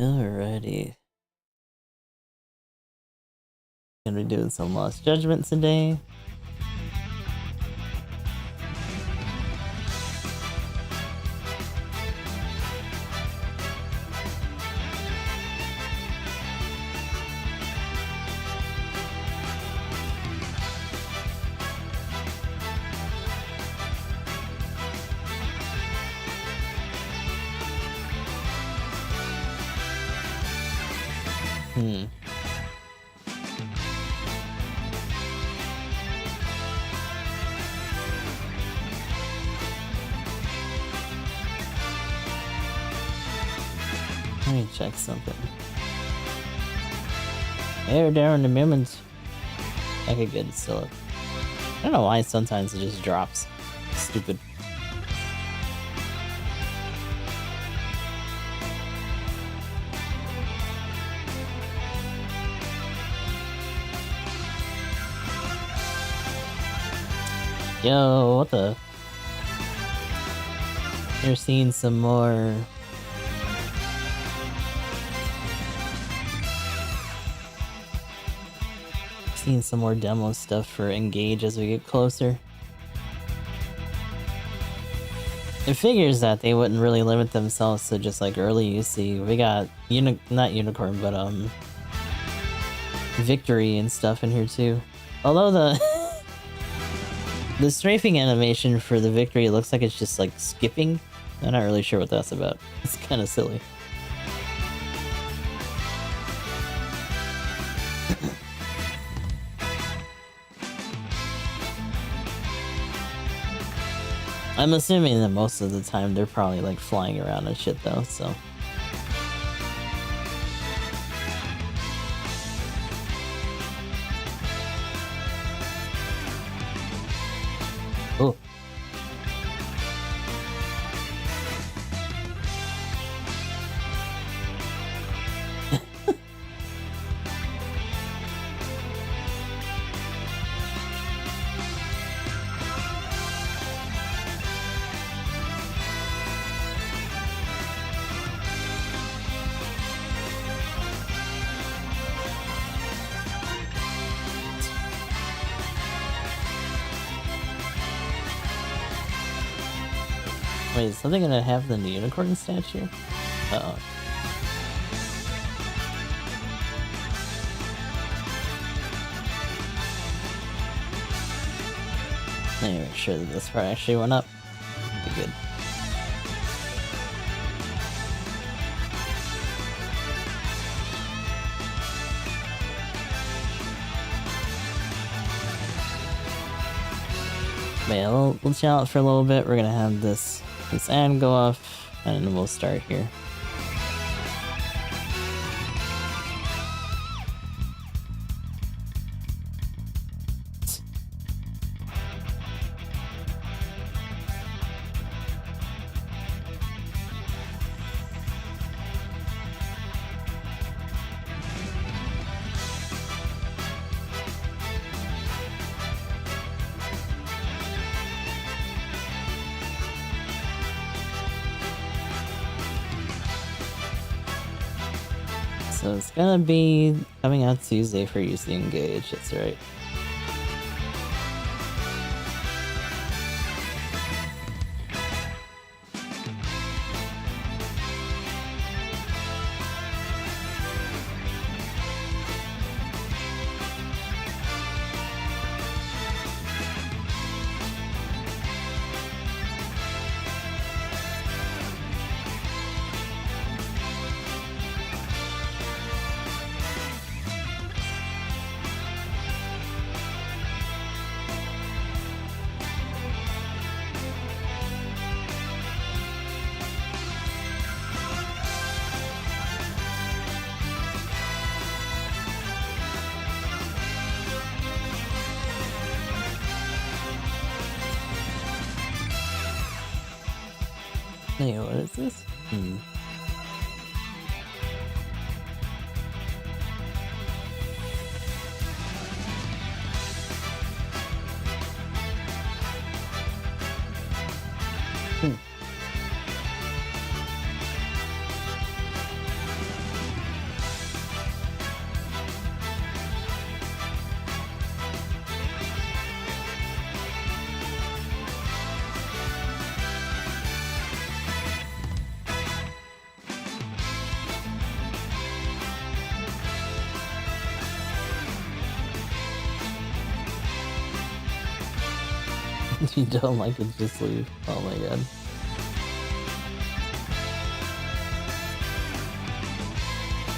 Alrighty. Gonna be doing some Lost Judgment today. Let me check something. Hey, Darren, the moments. Okay, good. It's still up. I don't know why sometimes it just drops. Stupid. Yo, what the? You're seeing some more. Seeing some more demo stuff for Engage as we get closer. It figures that they wouldn't really limit themselves to just like early UC. We got not Unicorn, but Victory and stuff in here too. Although the strafing animation for the Victory looks like it's just like skipping. I'm not really sure what that's about. It's kind of silly. I'm assuming that most of the time they're probably like flying around and shit though, so. Oh. Wait, is something gonna happen in the unicorn statue? Uh-oh. Let me make sure that this part actually went up. Be good. But yeah, we'll chill out for a little bit. We're gonna have this ad go off, and then we'll start here. So it's gonna be coming out Tuesday for UC Engage, that's right. Hey, what is this? If you don't like it, just leave. Oh my god.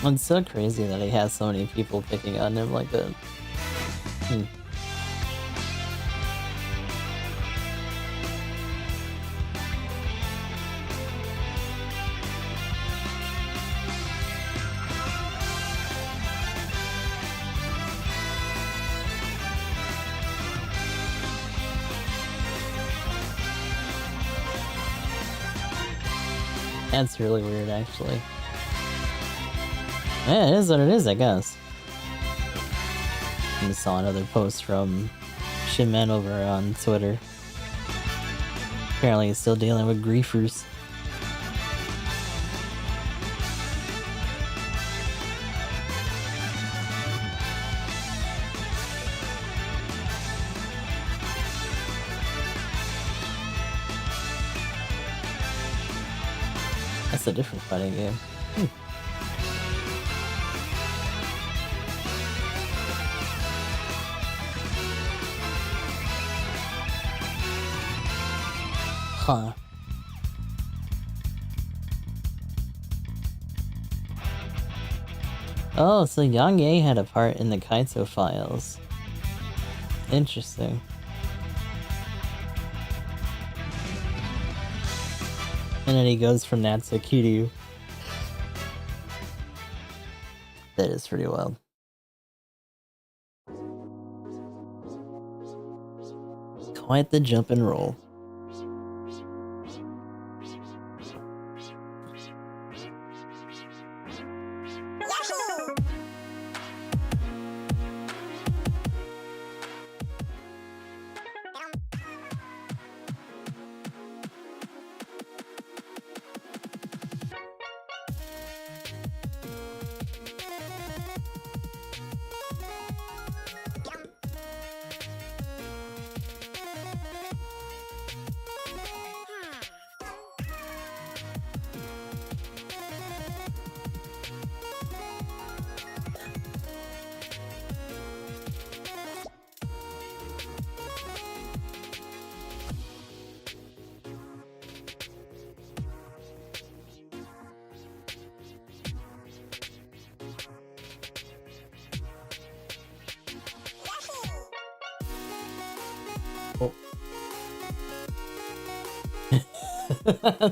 It's so crazy that he has so many people picking on him like that. That's really weird, actually. Yeah, it is what it is, I guess. I just saw another post from Shitman over on Twitter. Apparently he's still dealing with griefers. That's a different fighting game. Huh. Oh, so Yagami had a part in the Kaito files. Interesting. And then he goes from that to Kiryu. That is pretty wild. Quite the jump and roll.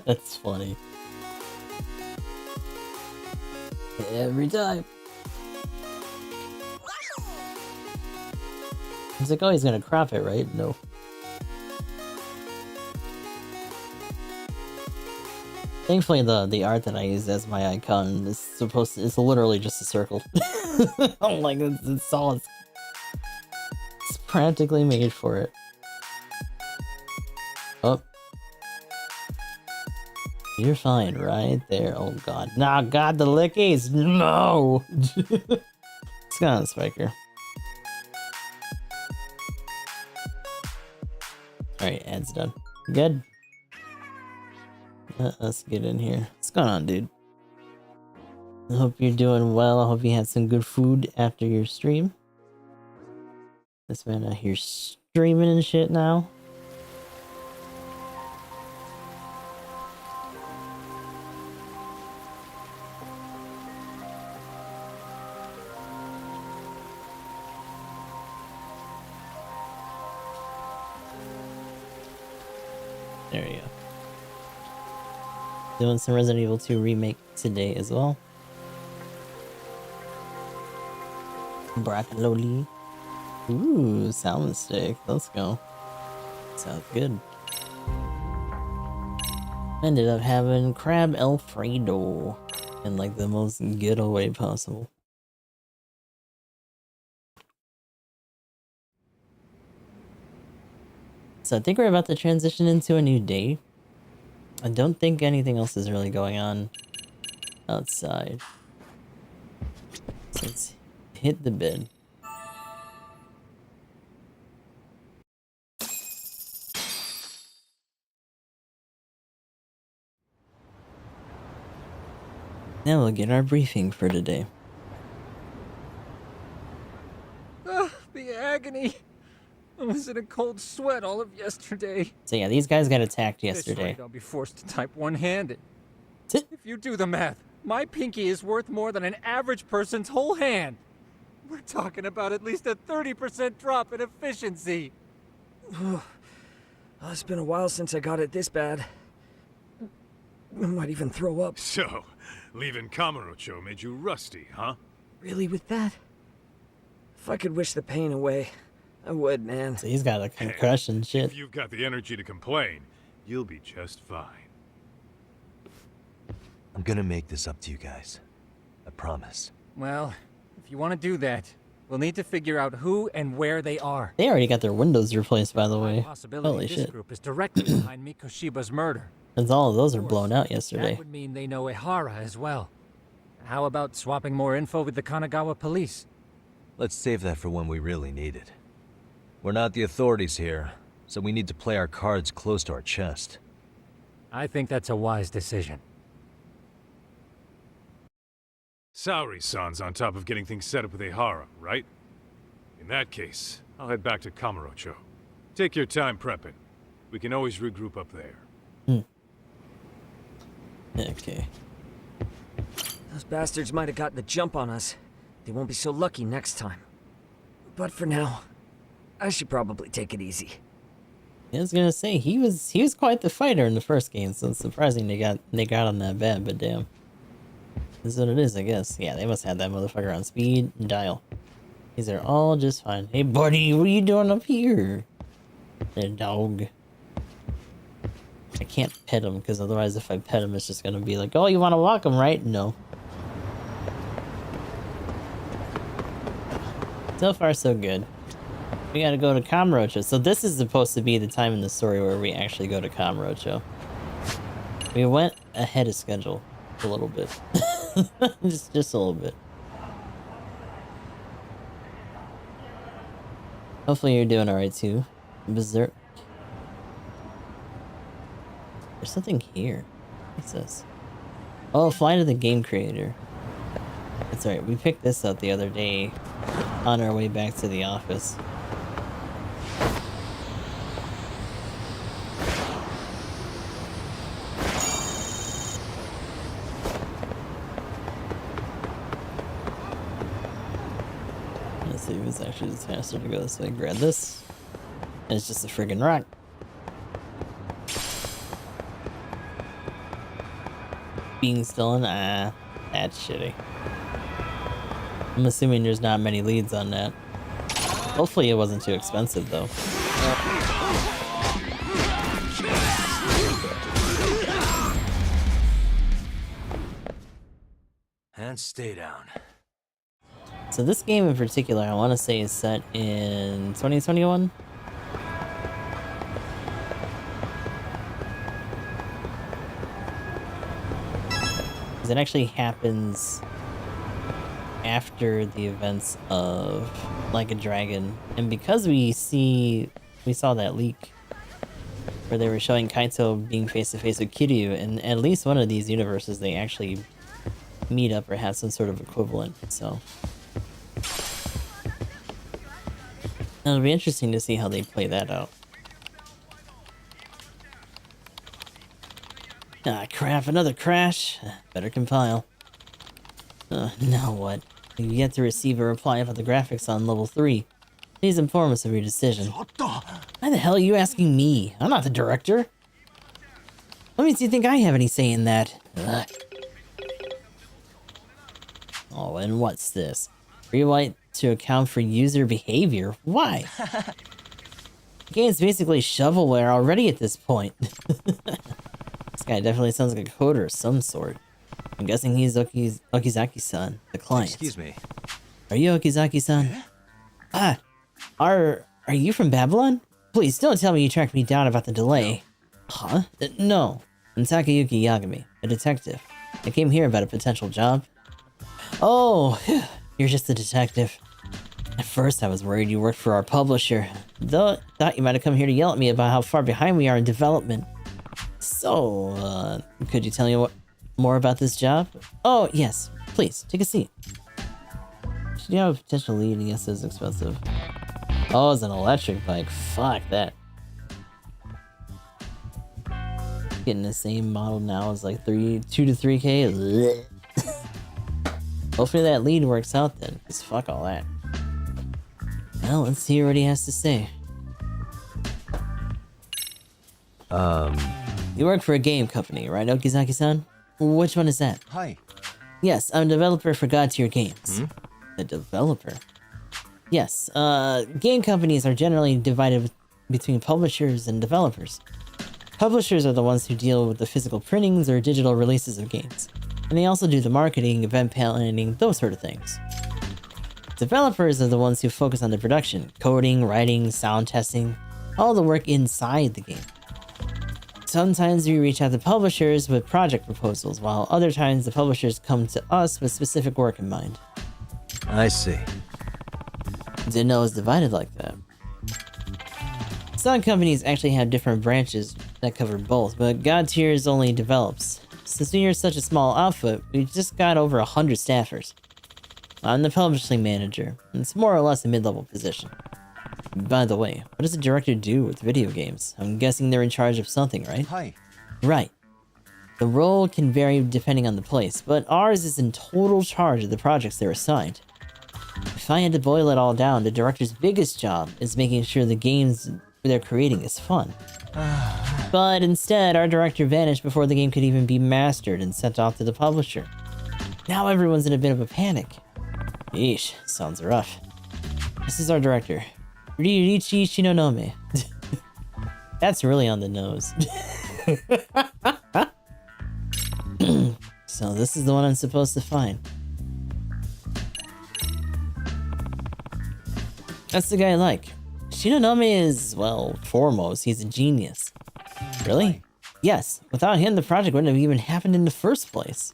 That's funny. Every time. He's like, oh, he's gonna crop it, right? No. Thankfully, the art that I use as my icon is supposed to, it's literally just a circle. I'm like, it's all, it's practically made for it. Oh. You're fine right there. Oh god. Nah, god, the lickies! No! It's got a spiker. Alright, ad's done. Good. Let's get in here. What's going on, dude? I hope you're doing well. I hope you had some good food after your stream. This man out here streaming and shit now. There we go. Doing some Resident Evil 2 remake today as well. Broccoli. Ooh, salmon steak. Let's go. Sounds good. Ended up having crab Alfredo in like the most ghetto way possible. So I think we're about to transition into a new day. I don't think anything else is really going on outside. So let's hit the bed. Now we'll get our briefing for today. The agony. I was in a cold sweat all of yesterday. So yeah, these guys got attacked This yesterday. rate, I'll be forced to type one-handed. If you do the math, my pinky is worth more than an average person's whole hand. We're talking about at least a 30% drop in efficiency. It's been a while since I got it this bad. I might even throw up. So, leaving Kamurocho made you rusty, huh? Really, with that? If I could wish the pain away, I would, man. So he's got a concussion shit. If you've got the energy to complain, you'll be just fine. I'm gonna make this up to you guys. I promise. Well, if you want to do that, we'll need to figure out who and where they are. They already got their windows replaced, by the way. Possibility Holy this shit. group is directly behind Mikoshiba's murder. Since all of those are blown out yesterday. That would mean they know Ehara as well. How about swapping more info with the Kanagawa police? Let's save that for when we really need it. We're not the authorities here, so we need to play our cards close to our chest. I think that's a wise decision. Saori-san's on top of getting things set up with Ehara, right? In that case, I'll head back to Kamurocho. Take your time prepping. We can always regroup up there. Okay. Those bastards might have got the jump on us. They won't be so lucky next time. But for now, I should probably take it easy. I was gonna say he was quite the fighter in the first game, so it's surprising they got on that bad, but damn. This is what it is, I guess. Yeah, they must have that motherfucker on speed and dial. These are all just fine. Hey buddy, what are you doing up here? There, dog. I can't pet him, because otherwise if I pet him, it's just gonna be like, oh, you wanna walk him, right? No. So far, so good. We gotta go to Kamurocho. So this is supposed to be the time in the story where we actually go to Kamurocho. We went ahead of schedule a little bit. just a little bit. Hopefully you're doing alright too. Berserk. There's something here. What's this? Oh, fly to the game creator. That's right. We picked this up the other day on our way back to the office. Let's see if it's actually just faster to go this way. Grab this. And it's just a friggin' rock. Being stolen? Ah, that's shitty. I'm assuming there's not many leads on that. Hopefully it wasn't too expensive though. And stay down. So this game in particular, I want to say is set in 2021. Because it actually happens after the events of Like a Dragon, and because we saw that leak where they were showing Kaito being face to face with Kiryu, and at least one of these universes they actually meet up or have some sort of equivalent, so it'll be interesting to see how they play that out. Ah crap, another crash. Better compile. Now what? We've yet to receive a reply about the graphics on level 3. Please inform us of your decision. Why the hell are you asking me? I'm not the director. What makes you think I have any say in that? Ugh. Oh, and what's this? Rewrite to account for user behavior? Why? The game's basically shovelware already at this point. This guy definitely sounds like a coder of some sort. I'm guessing he's Okizaki-san, the client. Excuse me. Are you Okizaki-san? Ah, are you from Babylon? Please, don't tell me you tracked me down about the delay. Huh? No. I'm Takayuki Yagami, a detective. I came here about a potential job. Oh, you're just a detective. At first, I was worried you worked for our publisher. Thought you might have come here to yell at me about how far behind we are in development. So, could you tell me more about this job? Oh, yes. Please, take a seat. Should you have a potential lead? Yes, it's expensive. Oh, it's an electric bike. Fuck that. Getting the same model now is like 2 to 3K. Hopefully that lead works out then, because fuck all that. Well, let's hear what he has to say. You work for a game company, right, Okizaki-san? Which one is that? Hi. Yes, I'm a developer for God Tier Games. A developer? Yes, game companies are generally divided between publishers and developers. Publishers are the ones who deal with the physical printings or digital releases of games. And they also do the marketing, event planning, those sort of things. Developers are the ones who focus on the production, coding, writing, sound testing, all the work inside the game. Sometimes we reach out to publishers with project proposals, while other times the publishers come to us with specific work in mind. I see. Didn't know it was divided like that. Some companies actually have different branches that cover both, but God Tiers only develops. Since we are such a small outfit, we've just got over 100 staffers. I'm the publishing manager, and it's more or less a mid-level position. By the way, what does a director do with video games? I'm guessing they're in charge of something, right? Hi. Right. The role can vary depending on the place, but ours is in total charge of the projects they're assigned. If I had to boil it all down, the director's biggest job is making sure the games they're creating is fun. But instead, our director vanished before the game could even be mastered and sent off to the publisher. Now everyone's in a bit of a panic. Yeesh, sounds rough. This is our director, Ryuichi Shinonome. That's really on the nose. So this is the one I'm supposed to find. That's the guy I like. Shinonome is, well, foremost, he's a genius. Really? Yes, without him the project wouldn't have even happened in the first place.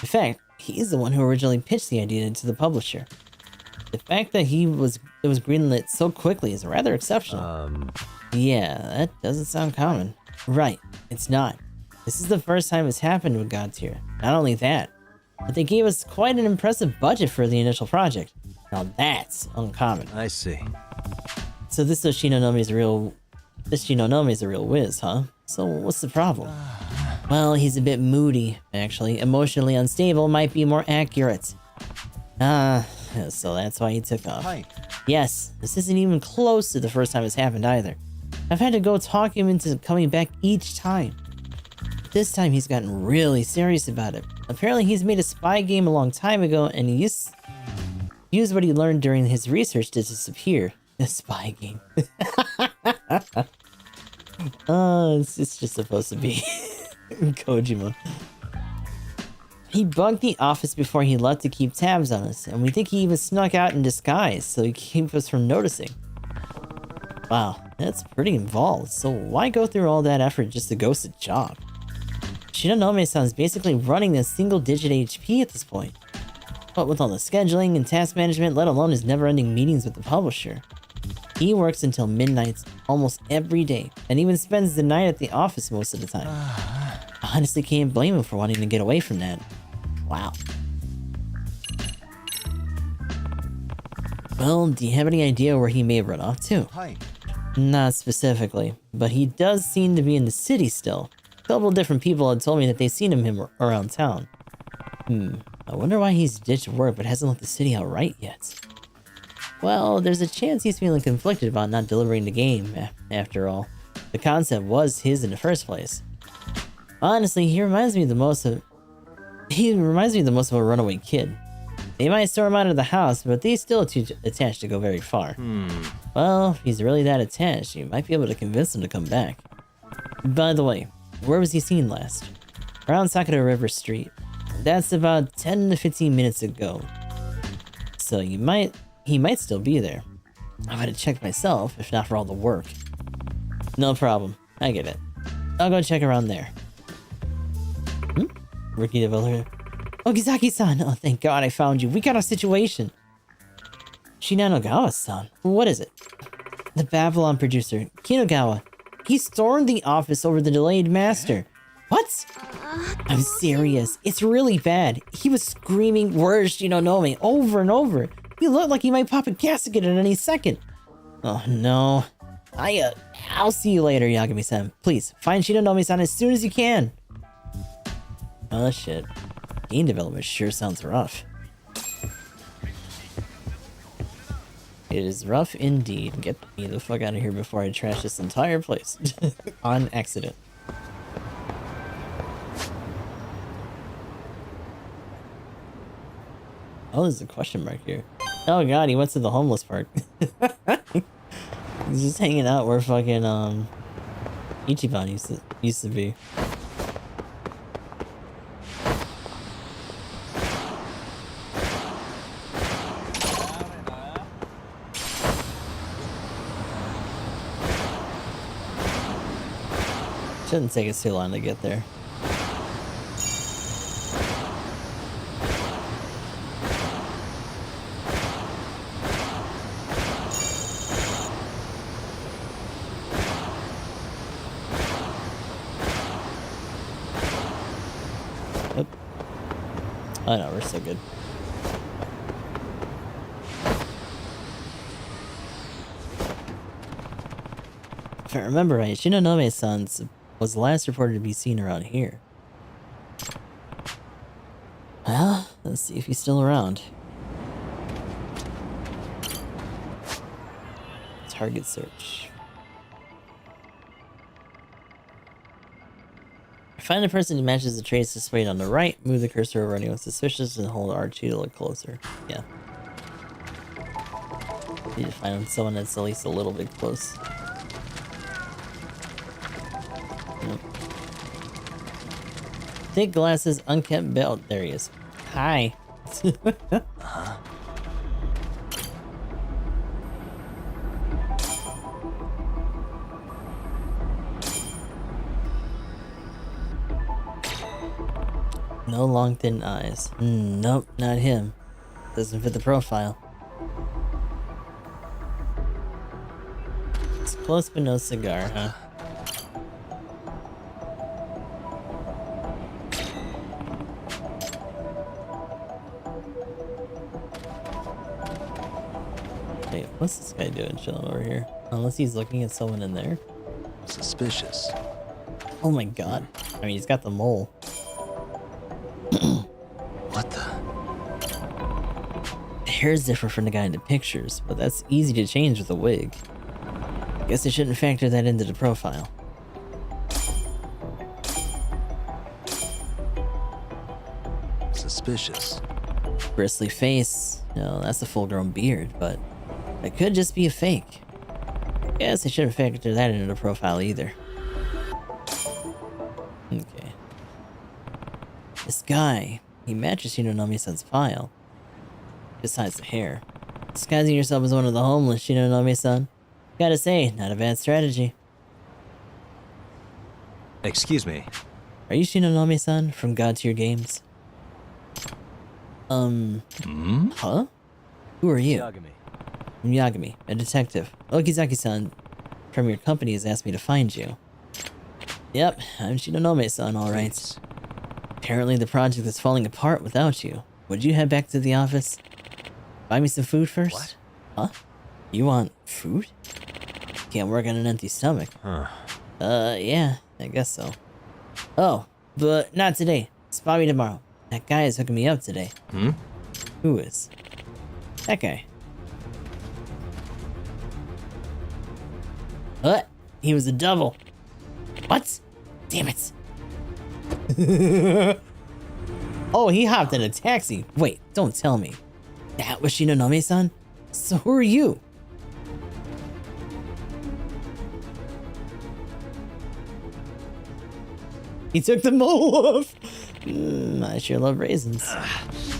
In fact, he's the one who originally pitched the idea to the publisher. The fact that it was greenlit so quickly is rather exceptional. Yeah, that doesn't sound common. Right, it's not. This is the first time it's happened with God Tier. Not only that, but they gave us quite an impressive budget for the initial project. Now that's uncommon. I see. So this Shinonome is a real whiz, huh? So what's the problem? Well, he's a bit moody, actually. Emotionally unstable might be more accurate. So that's why he took off. Hi. Yes, this isn't even close to the first time it's happened either. I've had to go talk him into coming back each time. This time he's gotten really serious about it. Apparently he's made a spy game a long time ago and he used what he learned during his research to disappear. A spy game. Oh, it's just supposed to be Kojima. He bugged the office before he left to keep tabs on us, and we think he even snuck out in disguise so he kept us from noticing. Wow, that's pretty involved, so why go through all that effort just to ghost a job? Shinonome-san's basically running a single-digit HP at this point. But with all the scheduling and task management, let alone his never-ending meetings with the publisher, he works until midnight almost every day, and even spends the night at the office most of the time. I honestly can't blame him for wanting to get away from that. Wow. Well, do you have any idea where he may have run off to? Hi. Not specifically, but he does seem to be in the city still. A couple different people had told me that they've seen him around town. I wonder why he's ditched work but hasn't left the city outright yet. Well, there's a chance he's feeling conflicted about not delivering the game, after all. The concept was his in the first place. Honestly, he reminds me the most of a runaway kid. They might throw him out of the house, but he's still too attached to go very far. Well, if he's really that attached, you might be able to convince him to come back. By the way, where was he seen last? Around Sakura River Street. That's about 10 to 15 minutes ago. So he might still be there. I might have checked myself, if not for all the work. No problem. I get it. I'll go check around there. Rookie developer. Okizaki-san! Oh, thank God I found you. We got a situation. Shinanogawa-san? What is it? The Babylon producer, Kinogawa. He stormed the office over the delayed master. What? I'm serious. It's really bad. He was screaming, "Where's Shinonome?" over and over. He looked like he might pop a gasket at any second. Oh no. I'll see you later, Yagami-san. Please, find Shinonome-san as soon as you can. Oh shit. Game development sure sounds rough. It is rough indeed. Get me the fuck out of here before I trash this entire place. On accident. Oh, there's a question mark here. Oh god, he went to the homeless park. He's just hanging out where fucking Ichiban used to be. Shouldn't take us too long to get there. Oh no, we're so good. If I remember right, Shinonome-san was last reported to be seen around here. Well, let's see if he's still around. Target search. Find the person who matches the traits displayed on the right, move the cursor over anyone suspicious, and hold R2 to look closer. Yeah. Need to find someone that's at least a little bit close. Nope. Thick glasses, unkempt belt. There he is. Hi. No long thin eyes. Nope, not him. Doesn't fit the profile. It's close but no cigar, huh? Wait, what's this guy doing chilling over here? Unless he's looking at someone in there. Suspicious. Oh my god. I mean, he's got the mole. What the? The hair is different from the guy in the pictures, but that's easy to change with a wig. Guess I shouldn't factor that into the profile. Suspicious. Bristly face. No, that's a full-grown beard, but it could just be a fake. Guess I shouldn't factor that into the profile either. Okay. This guy, he matches Shinonome-san's file. Besides the hair. Disguising yourself as one of the homeless, Shinonome-san. Gotta say, not a bad strategy. Excuse me. Are you Shinonome-san from God Tier Games? Huh? Who are you? Yagami. I'm Yagami, a detective. Okizaki-san from your company has asked me to find you. Yep, I'm Shinonome-san, alright. Please. Apparently the project is falling apart without you. Would you head back to the office? Buy me some food first? What? Huh? You want food? Can't work on an empty stomach. Huh. Yeah, I guess so. Oh, but not today. Spot me tomorrow. That guy is hooking me up today. Hmm? Who is? That guy. What? He was a double. What? Damn it. Oh, he hopped in a taxi. Wait, don't tell me. That was Shinonome-san? So who are you? He took the mole off. I sure love raisins.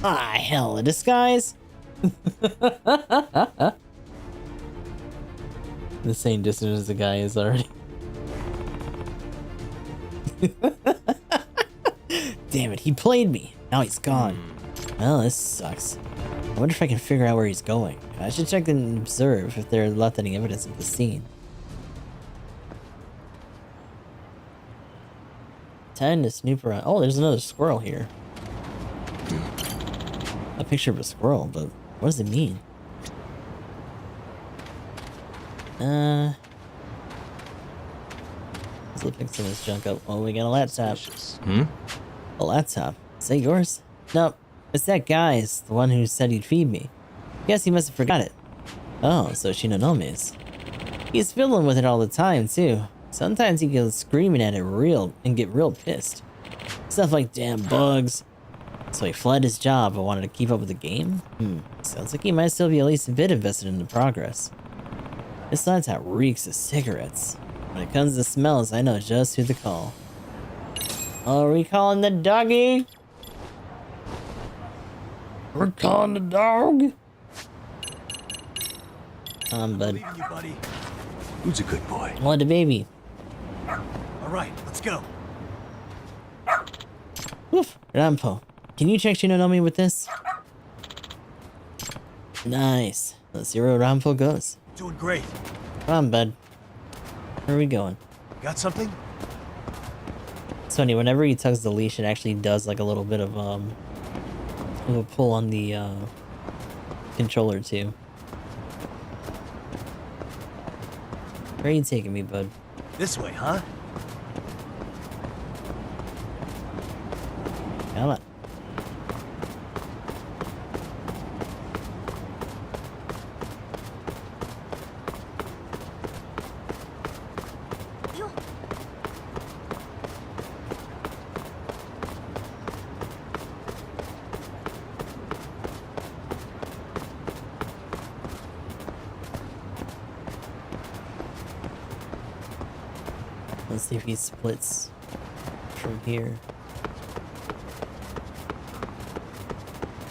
Ah, hell, a disguise. The same distance as the guy is already. Damn it, he played me. Now he's gone. Well, this sucks. I wonder if I can figure out where he's going. I should check and observe if there left any evidence of the scene. Time to snoop around. Oh, there's another squirrel here. A picture of a squirrel, but what does it mean? Let's pick some of this junk up. Oh, we got a laptop. Hmm? A laptop? Is that yours? Nope. It's that guy's. The one who said he'd feed me. Guess he must have forgot it. Oh, so Shinonomi's. He's fiddling with it all the time, too. Sometimes he goes screaming at it and get real pissed. Stuff like damn bugs. So he fled his job but wanted to keep up with the game? Sounds like he might still be at least a bit invested in the progress. This laptop reeks of cigarettes. When it comes to smells, I know just who to call. Oh, are we calling the doggy? We're calling the dog? Bud. You, buddy. Who's a good boy? What a baby. All right, let's go. Woof, Rampo. Can you check Shinonomi with this? Nice. Let's see where Rampo goes. Doing great. Come on, bud. Where are we going? Got something? It's funny, whenever he tugs the leash, it actually does like a little bit of a pull on the controller too. Where are you taking me, bud? This way, huh? Come on. Let's see if he splits from here.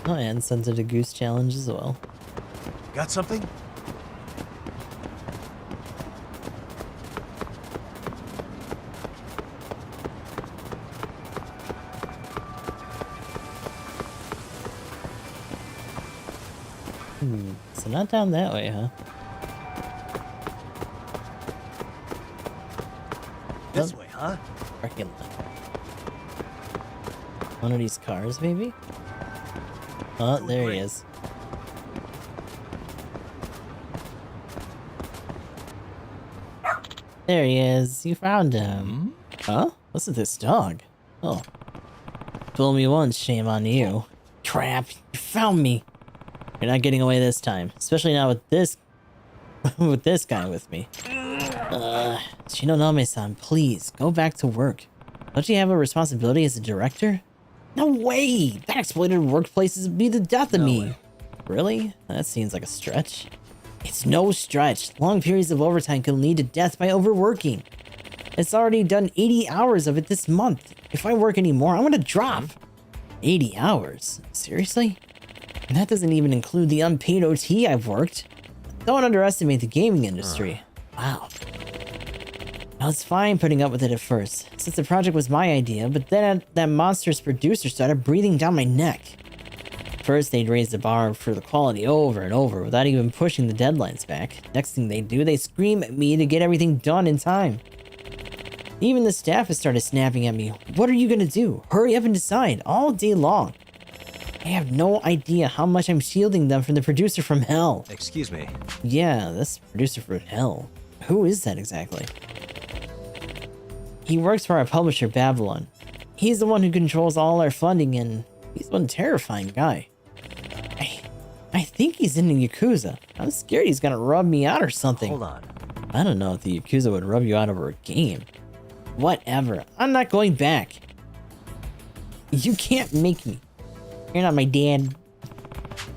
Oh, and sends it a goose challenge as well. Got something? So not down that way, huh? This way, huh? Parking lot. One of these cars, maybe? Oh, there he is. There he is. You found him. Huh? What's with this dog? Oh. Fool me once, shame on you. Crap, you found me. You're not getting away this time. Especially not with this with this guy with me. Shinonome-san, please, go back to work. Don't you have a responsibility as a director? No way! That exploited workplaces would be the death of me. Really? That seems like a stretch. It's no stretch. Long periods of overtime can lead to death by overworking. It's already done 80 hours of it this month. If I work anymore, I'm gonna drop. 80 hours? Seriously? And that doesn't even include the unpaid OT I've worked. Don't underestimate the gaming industry. Wow. Now it's fine putting up with it at first, since the project was my idea, but then that monstrous producer started breathing down my neck. First, they'd raise the bar for the quality over and over without even pushing the deadlines back. Next thing they do, they scream at me to get everything done in time. Even the staff has started snapping at me. What are you gonna do? Hurry up and decide, all day long. I have no idea how much I'm shielding them from the producer from hell. Excuse me. Yeah, that's producer from hell. Who is that exactly? He works for our publisher, Babylon. He's the one who controls all our funding, and he's one terrifying guy. I think he's in the Yakuza. I'm scared he's gonna rub me out or something. Hold on. I don't know if the Yakuza would rub you out over a game. Whatever. I'm not going back. You can't make me. You're not my dad.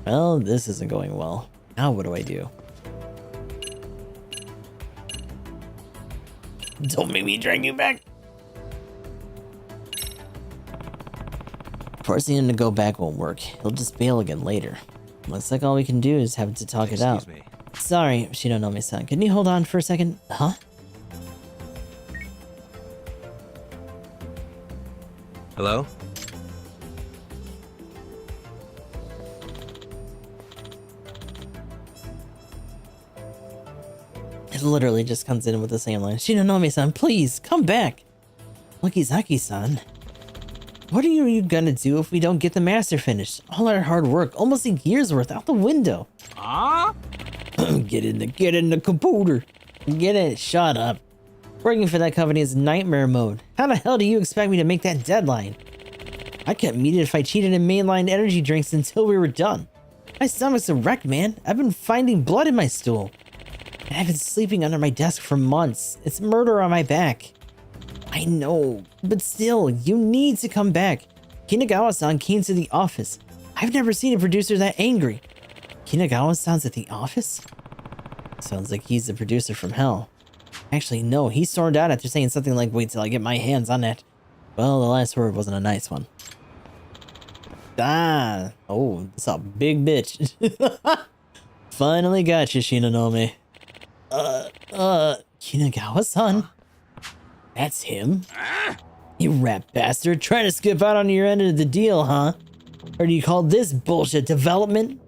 Well, this isn't going well. Now what do I do? Don't make me drag you back. Forcing him to go back won't work. He'll just bail again later. Looks like all we can do is have to talk it out. Excuse me. Sorry, Shinonome-san. Can you hold on for a second? Huh? Hello? It literally just comes in with the same line. Shinonome-san, please, come back! Lokizaki-san. What are you gonna do if we don't get the master finished? All our hard work, almost a year's worth, out the window. Get in the computer. Get in. Shut up. Working for that company is nightmare mode. How the hell do you expect me to make that deadline? I couldn't meet it if I cheated in mainline energy drinks until we were done. My stomach's a wreck, man. I've been finding blood in my stool. And I've been sleeping under my desk for months. It's murder on my back. I know, but still, you need to come back. Kinagawa-san came to the office. I've never seen a producer that angry. Kinagawa-san's at the office? Sounds like he's the producer from hell. Actually, no, he stormed out after saying something like, wait till I get my hands on it. Well, the last word wasn't a nice one. Ah, oh, that's a big bitch. Finally got you, Shinonome. Kinagawa-san? That's him? You rat bastard, trying to skip out on your end of the deal, huh? Or do you call this bullshit development?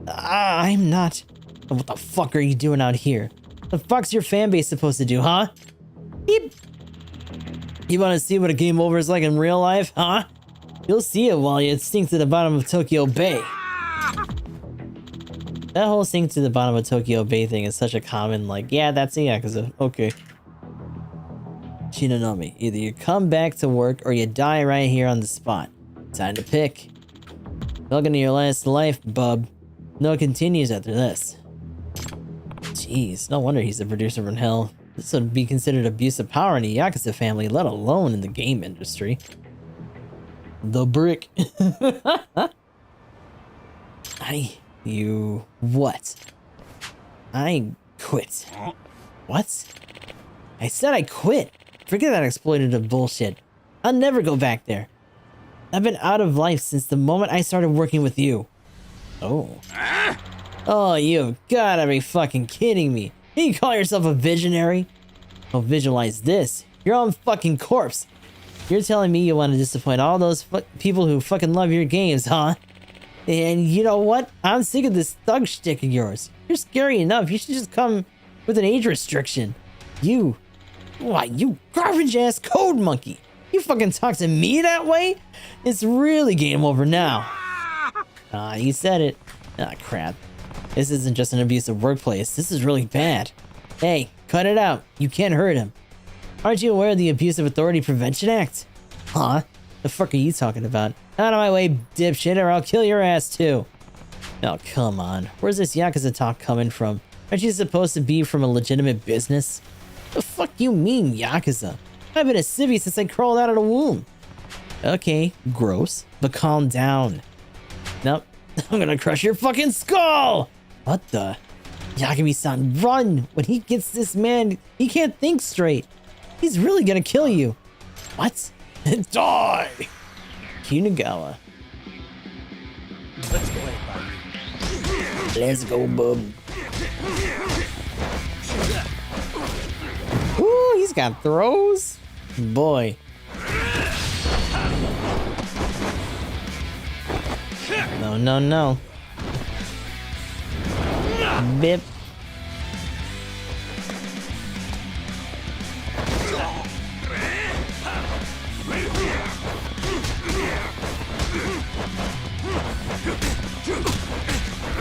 I'm not. What the fuck are you doing out here? The fuck's your fan base supposed to do, huh? Beep. You want to see what a game over is like in real life, huh? You'll see it while you sink to the bottom of Tokyo Bay. That whole sink to the bottom of Tokyo Bay thing is such a common, like, yeah, that's a Yakuza. Okay. Shinonome, either you come back to work or you die right here on the spot. Time to pick. Welcome to your last life, bub. No continues after this. Jeez, no wonder he's the producer from hell. This would be considered abuse of power in a Yakuza family, let alone in the game industry. The brick. You what? I quit. What? I said I quit. Forget that exploitative bullshit. I'll never go back there. I've been out of life since the moment I started working with you. Oh. Oh, you've gotta be fucking kidding me. You call yourself a visionary? Oh, visualize this. Your own fucking corpse. You're telling me you want to disappoint all those people who fucking love your games, huh? And you know what? I'm sick of this thug shtick of yours. You're scary enough. You should just come with an age restriction. You... What, you garbage-ass code monkey? You fucking talk to me that way? It's really game over now. Ah, you said it. Ah, crap. This isn't just an abusive workplace. This is really bad. Hey, cut it out. You can't hurt him. Aren't you aware of the Abusive Authority Prevention Act? Huh? The fuck are you talking about? Out of my way, dipshit, or I'll kill your ass too. Oh, come on. Where's this Yakuza talk coming from? Aren't you supposed to be from a legitimate business? The fuck you mean, Yakuza? I've been a civvy since I crawled out of the womb. Okay, gross, but calm down. Nope, I'm gonna crush your fucking skull! What the? Yagami-san, run! When he gets this man, he can't think straight. He's really gonna kill you. What? Die! Kinagawa. Let's play it, buddy. Let's go, bub. Ooh, he's got throws. Boy. No, no, no. Bip.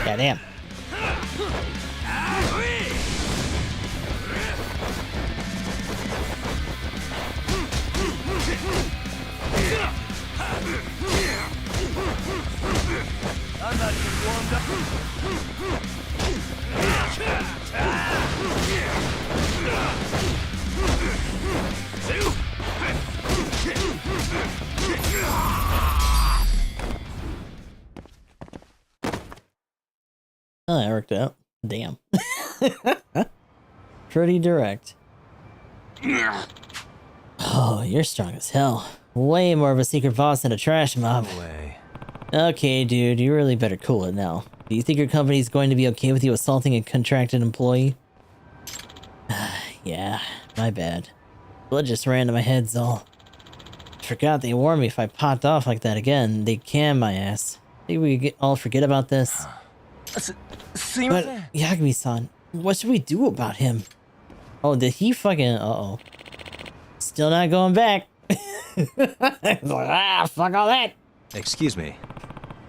Goddamn. I'm not even warmed up. Oh, that worked out. Damn. Pretty direct. Oh, you're strong as hell. Way more of a secret boss than a trash mob. No way. Okay, dude, you really better cool it now. Do you think your company's going to be okay with you assaulting a contracted employee? Yeah, my bad. Blood just ran to my head, Zol. Forgot they warned me if I popped off like that again, they'd can my ass. Think we could all forget about this? But, Yagami-san, what should we do about him? Oh, did he fucking... Uh-oh. Still not going back. Fuck all that. Excuse me.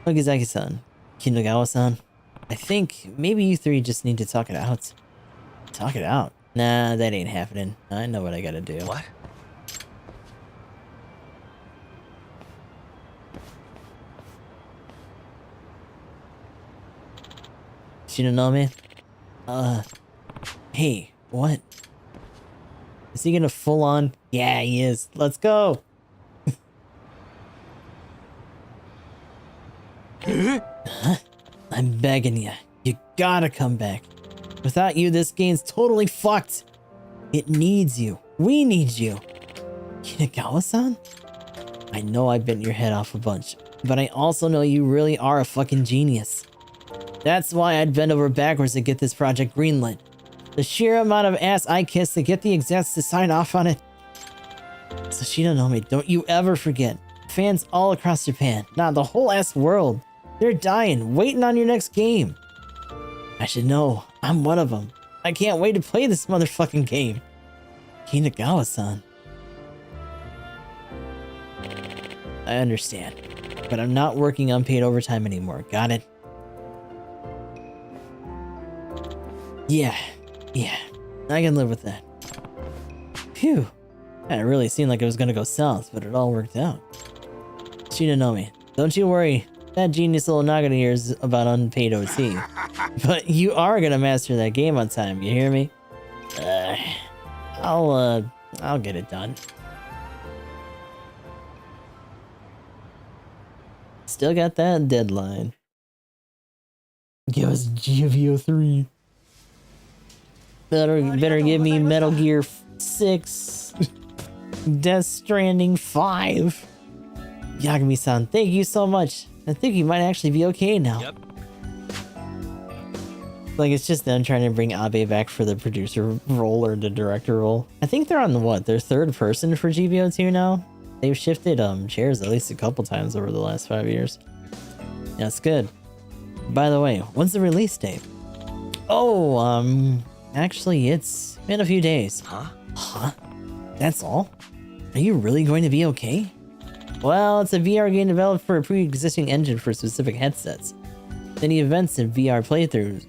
Okazaki-san. Kinagawa-san. I think maybe you three just need to talk it out. Talk it out. Nah, that ain't happening. I know what I gotta do. What? Shinonome? Hey, what? Is he gonna full on? Yeah, he is. Let's go. Huh? I'm begging you. You gotta come back. Without you, this game's totally fucked. It needs you. We need you. Kinagawa-san? I know I bent your head off a bunch, but I also know you really are a fucking genius. That's why I'd bend over backwards to get this project greenlit. The sheer amount of ass I kissed to get the execs to sign off on it. So Shinonome, don't you ever forget. Fans all across Japan, not the whole ass world. They're dying, waiting on your next game. I should know. I'm one of them. I can't wait to play this motherfucking game. Kinagawa-san. I understand, but I'm not working unpaid overtime anymore. Got it? Yeah, I can live with that. Phew. It really seemed like it was gonna go south, but it all worked out. Shinonome, don't you worry. That genius little Nagata here is about unpaid OT. But you are gonna master that game on time, you hear me? I'll get it done. Still got that deadline. Give us GVO 3. Better give me Metal Gear 6. Death Stranding 5. Yagami-san, thank you so much. I think you might actually be okay now. Yep. Like, it's just them trying to bring Abe back for the producer role or the director role. I think they're on their third person for GBO2 now. They've shifted chairs at least a couple times over the last 5 years. Yeah, it's good. By the way, when's the release date? Oh, actually, it's been a few days. Huh? That's all? Are you really going to be okay? Well, it's a VR game developed for a pre-existing engine for specific headsets. Any events and VR playthroughs,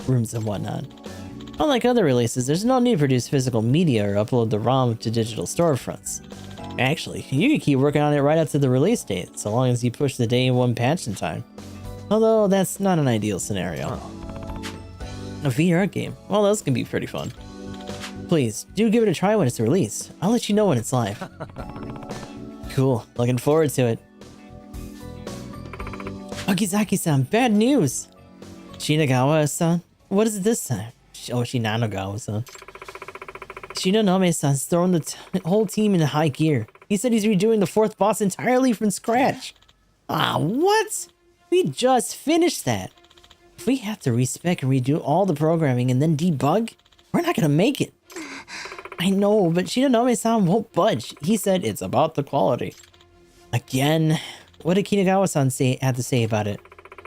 rooms and whatnot. Unlike other releases, there's no need to produce physical media or upload the ROM to digital storefronts. Actually, you can keep working on it right up to the release date, so long as you push the day one patch in time. Although, that's not an ideal scenario. A VR game? Well, those can be pretty fun. Please, do give it a try when it's released. I'll let you know when it's live. Cool, looking forward to it. Okizaki-san, bad news! Shinagawa-san? What is it this time? Oh, Shinanogawa-san. Shinonome-san's thrown the whole team into high gear. He said he's redoing the fourth boss entirely from scratch. Ah, what? We just finished that. If we have to respec and redo all the programming and then debug, we're not gonna make it. I know, but Shinonome-san won't budge. He said it's about the quality. Again, what did Kinagawa-san have to say about it?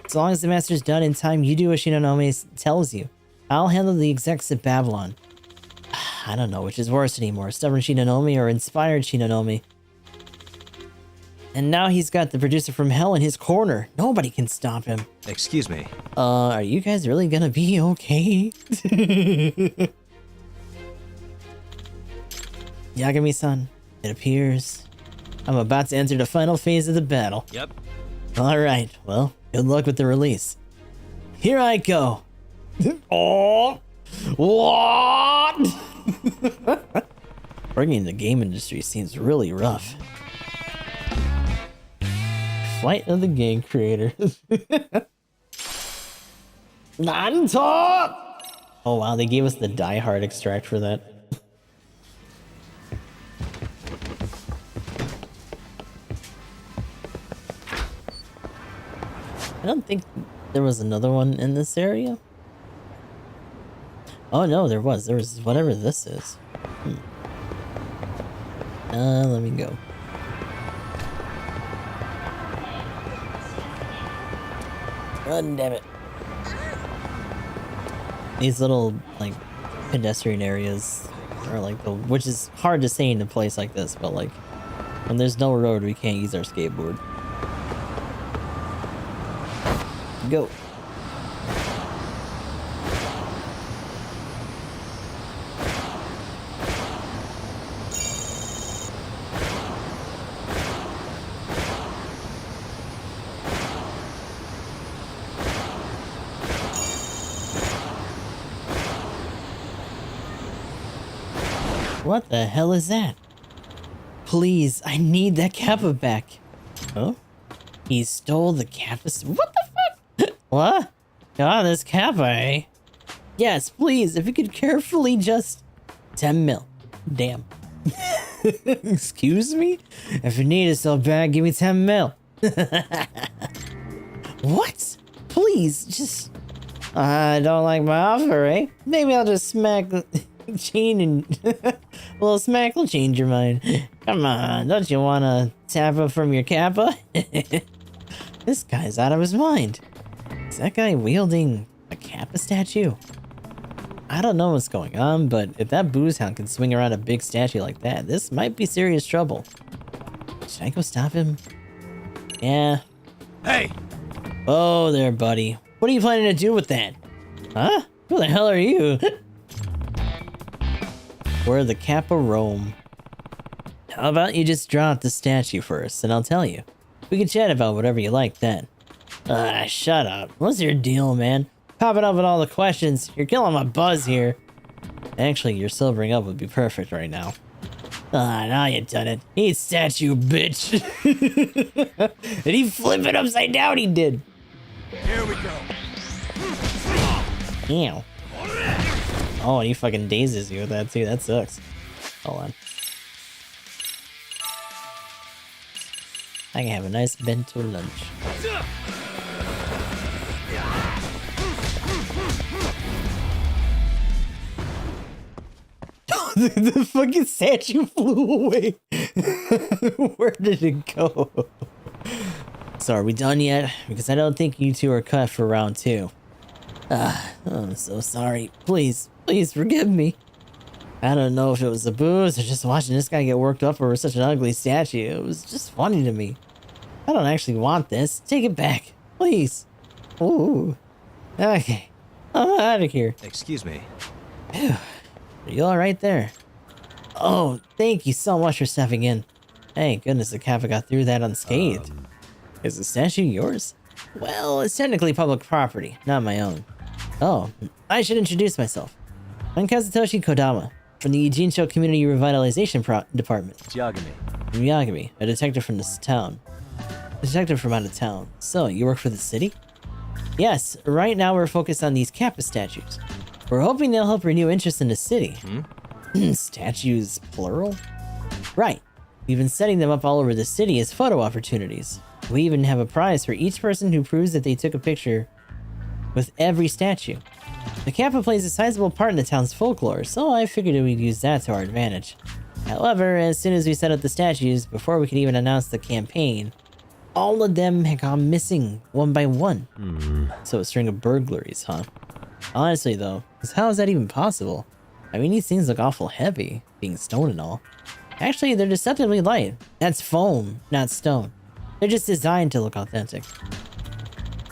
As long as the master's done in time, you do what Shinonome tells you. I'll handle the execs at Babylon. I don't know which is worse anymore, stubborn Shinonome or inspired Shinonome. And now he's got the producer from hell in his corner. Nobody can stop him. Excuse me. Are you guys really gonna be okay? Yagami-san, it appears I'm about to enter the final phase of the battle. Yep. Alright, well, good luck with the release. Here I go. Oh, what? Working in the game industry seems really rough. Flight of the game creator. Nanto! Oh wow, they gave us the Die Hard extract for that. I don't think there was another one in this area. Oh no, there was. There was whatever this is. Let me go. God damn it. These little, like, pedestrian areas are like the, which is hard to say in a place like this, but like, when there's no road, we can't use our skateboard. Go. What the hell is that? Please, I need that Kappa back. Huh? He stole the Kappa. What the fuck? What? Oh, this Kappa, eh? Yes, please, if you could carefully just... 10 mil. Damn. Excuse me? If you need it so bad, give me 10 mil. What? Please, just... I don't like my offer, eh? Maybe I'll just smack the chain and... a little smack will change your mind. Come on, don't you want to tap up from your Kappa? This guy's out of his mind. Is that guy wielding a Kappa statue? I don't know what's going on, but if that booze hound can swing around a big statue like that, this might be serious trouble. Should I go stop him? Yeah. Hey! Oh there, buddy. What are you planning to do with that? Huh? Who the hell are you? Where the Kappa roam. How about you just drop the statue first, and I'll tell you. We can chat about whatever you like then. Ah, shut up. What's your deal, man? Popping up with all the questions. You're killing my buzz here. Actually, your silvering up would be perfect right now. Ah, now you done it. Eat statue, bitch. Did he flip it upside down? He did. Here we go. Ew. Oh, and he fucking dazes you with that too. That sucks. Hold on. I can have a nice bento lunch. The fucking statue flew away. Where did it go? So are we done yet? Because I don't think you two are cut for round 2. I'm so sorry. Please, please forgive me. I don't know if it was the booze or just watching this guy get worked up over such an ugly statue. It was just funny to me. I don't actually want this. Take it back, please. Ooh. Okay. I'm out of here. Excuse me. Phew. Are you alright there? Oh, thank you so much for stepping in. Thank goodness the Kappa got through that unscathed. Is the statue yours? Well, it's technically public property, not my own. Oh, I should introduce myself. I'm Kazutoshi Kodama, from the Ijincho Community Revitalization Department. Yagami. I'm Yagami, a detective from this town. A detective from out of town. So, you work for the city? Yes, right now we're focused on these Kappa statues. We're hoping they'll help renew interest in the city. Statues, plural? Right. We've been setting them up all over the city as photo opportunities. We even have a prize for each person who proves that they took a picture with every statue. The Kappa plays a sizable part in the town's folklore, so I figured we'd use that to our advantage. However, as soon as we set up the statues, before we could even announce the campaign, all of them had gone missing, one by one. So a string of burglaries, huh? Honestly though, how is that even possible? I mean, these things look awful heavy, being stone and all. Actually, they're deceptively light. That's foam, not stone. They're just designed to look authentic.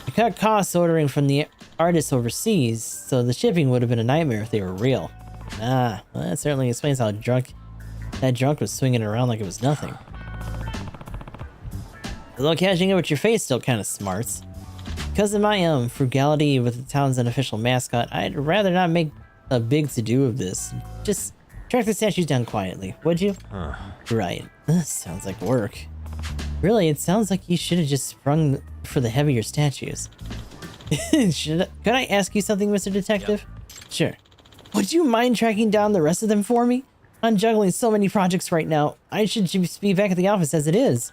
I cut costs ordering from the artists overseas, so the shipping would have been a nightmare if they were real. Ah, well, that certainly explains how that drunk was swinging it around like it was nothing. Although catching up with your face still kind of smarts. Because of my frugality with the town's unofficial mascot, I'd rather not make a big to-do of this. Just track the statues down quietly, would you? Right. This sounds like work. Really, it sounds like you should have just sprung for the heavier statues. Could I ask you something, Mr. Detective? Yep. Sure. Would you mind tracking down the rest of them for me? I'm juggling so many projects right now. I should just be back at the office as it is.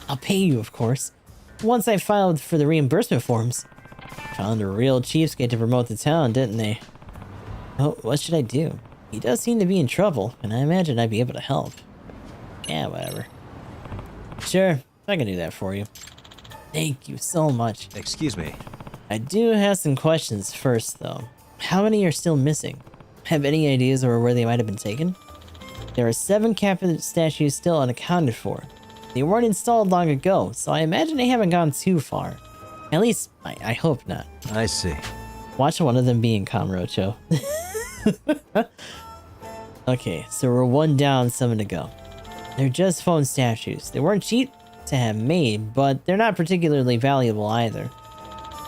I'll pay you, of course. Once I filed for the reimbursement forms. Found a real cheapskate to promote the town, didn't they? Oh, what should I do? He does seem to be in trouble, and I imagine I'd be able to help. Yeah, whatever. Sure, I can do that for you. Thank you so much. Excuse me. I do have some questions first, though. How many are still missing? Have any ideas over where they might have been taken? There are 7 Kappa statues still unaccounted for. They weren't installed long ago, so I imagine they haven't gone too far. At least, I hope not. I see. Watch one of them be in Kamurocho. Okay, so we're 1 down, 7 to go. They're just phone statues. They weren't cheap to have made, but they're not particularly valuable either.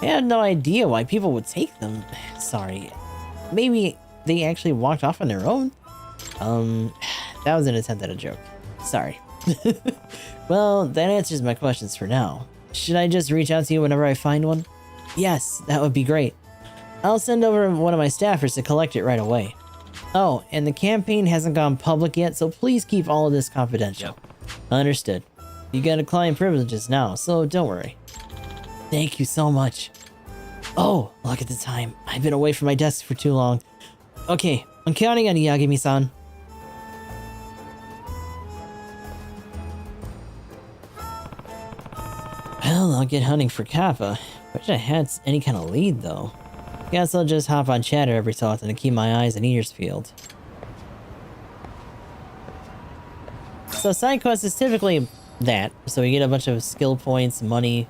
I had no idea why people would take them. Sorry. Maybe they actually walked off on their own? That was an attempt at a joke. Sorry. Well, that answers my questions for now. Should I just reach out to you whenever I find one? Yes, that would be great. I'll send over one of my staffers to collect it right away. Oh, and the campaign hasn't gone public yet, so please keep all of this confidential. Understood. You got client privileges now, so don't worry. Thank you so much. Oh, look at the time. I've been away from my desk for too long. Okay, I'm counting on Yagami-san. Well, I'll get hunting for Kappa. Wish I had any kind of lead, though. Guess I'll just hop on chatter every so often to keep my eyes and ears peeled. So side quest is typically that. So you get a bunch of skill points, money.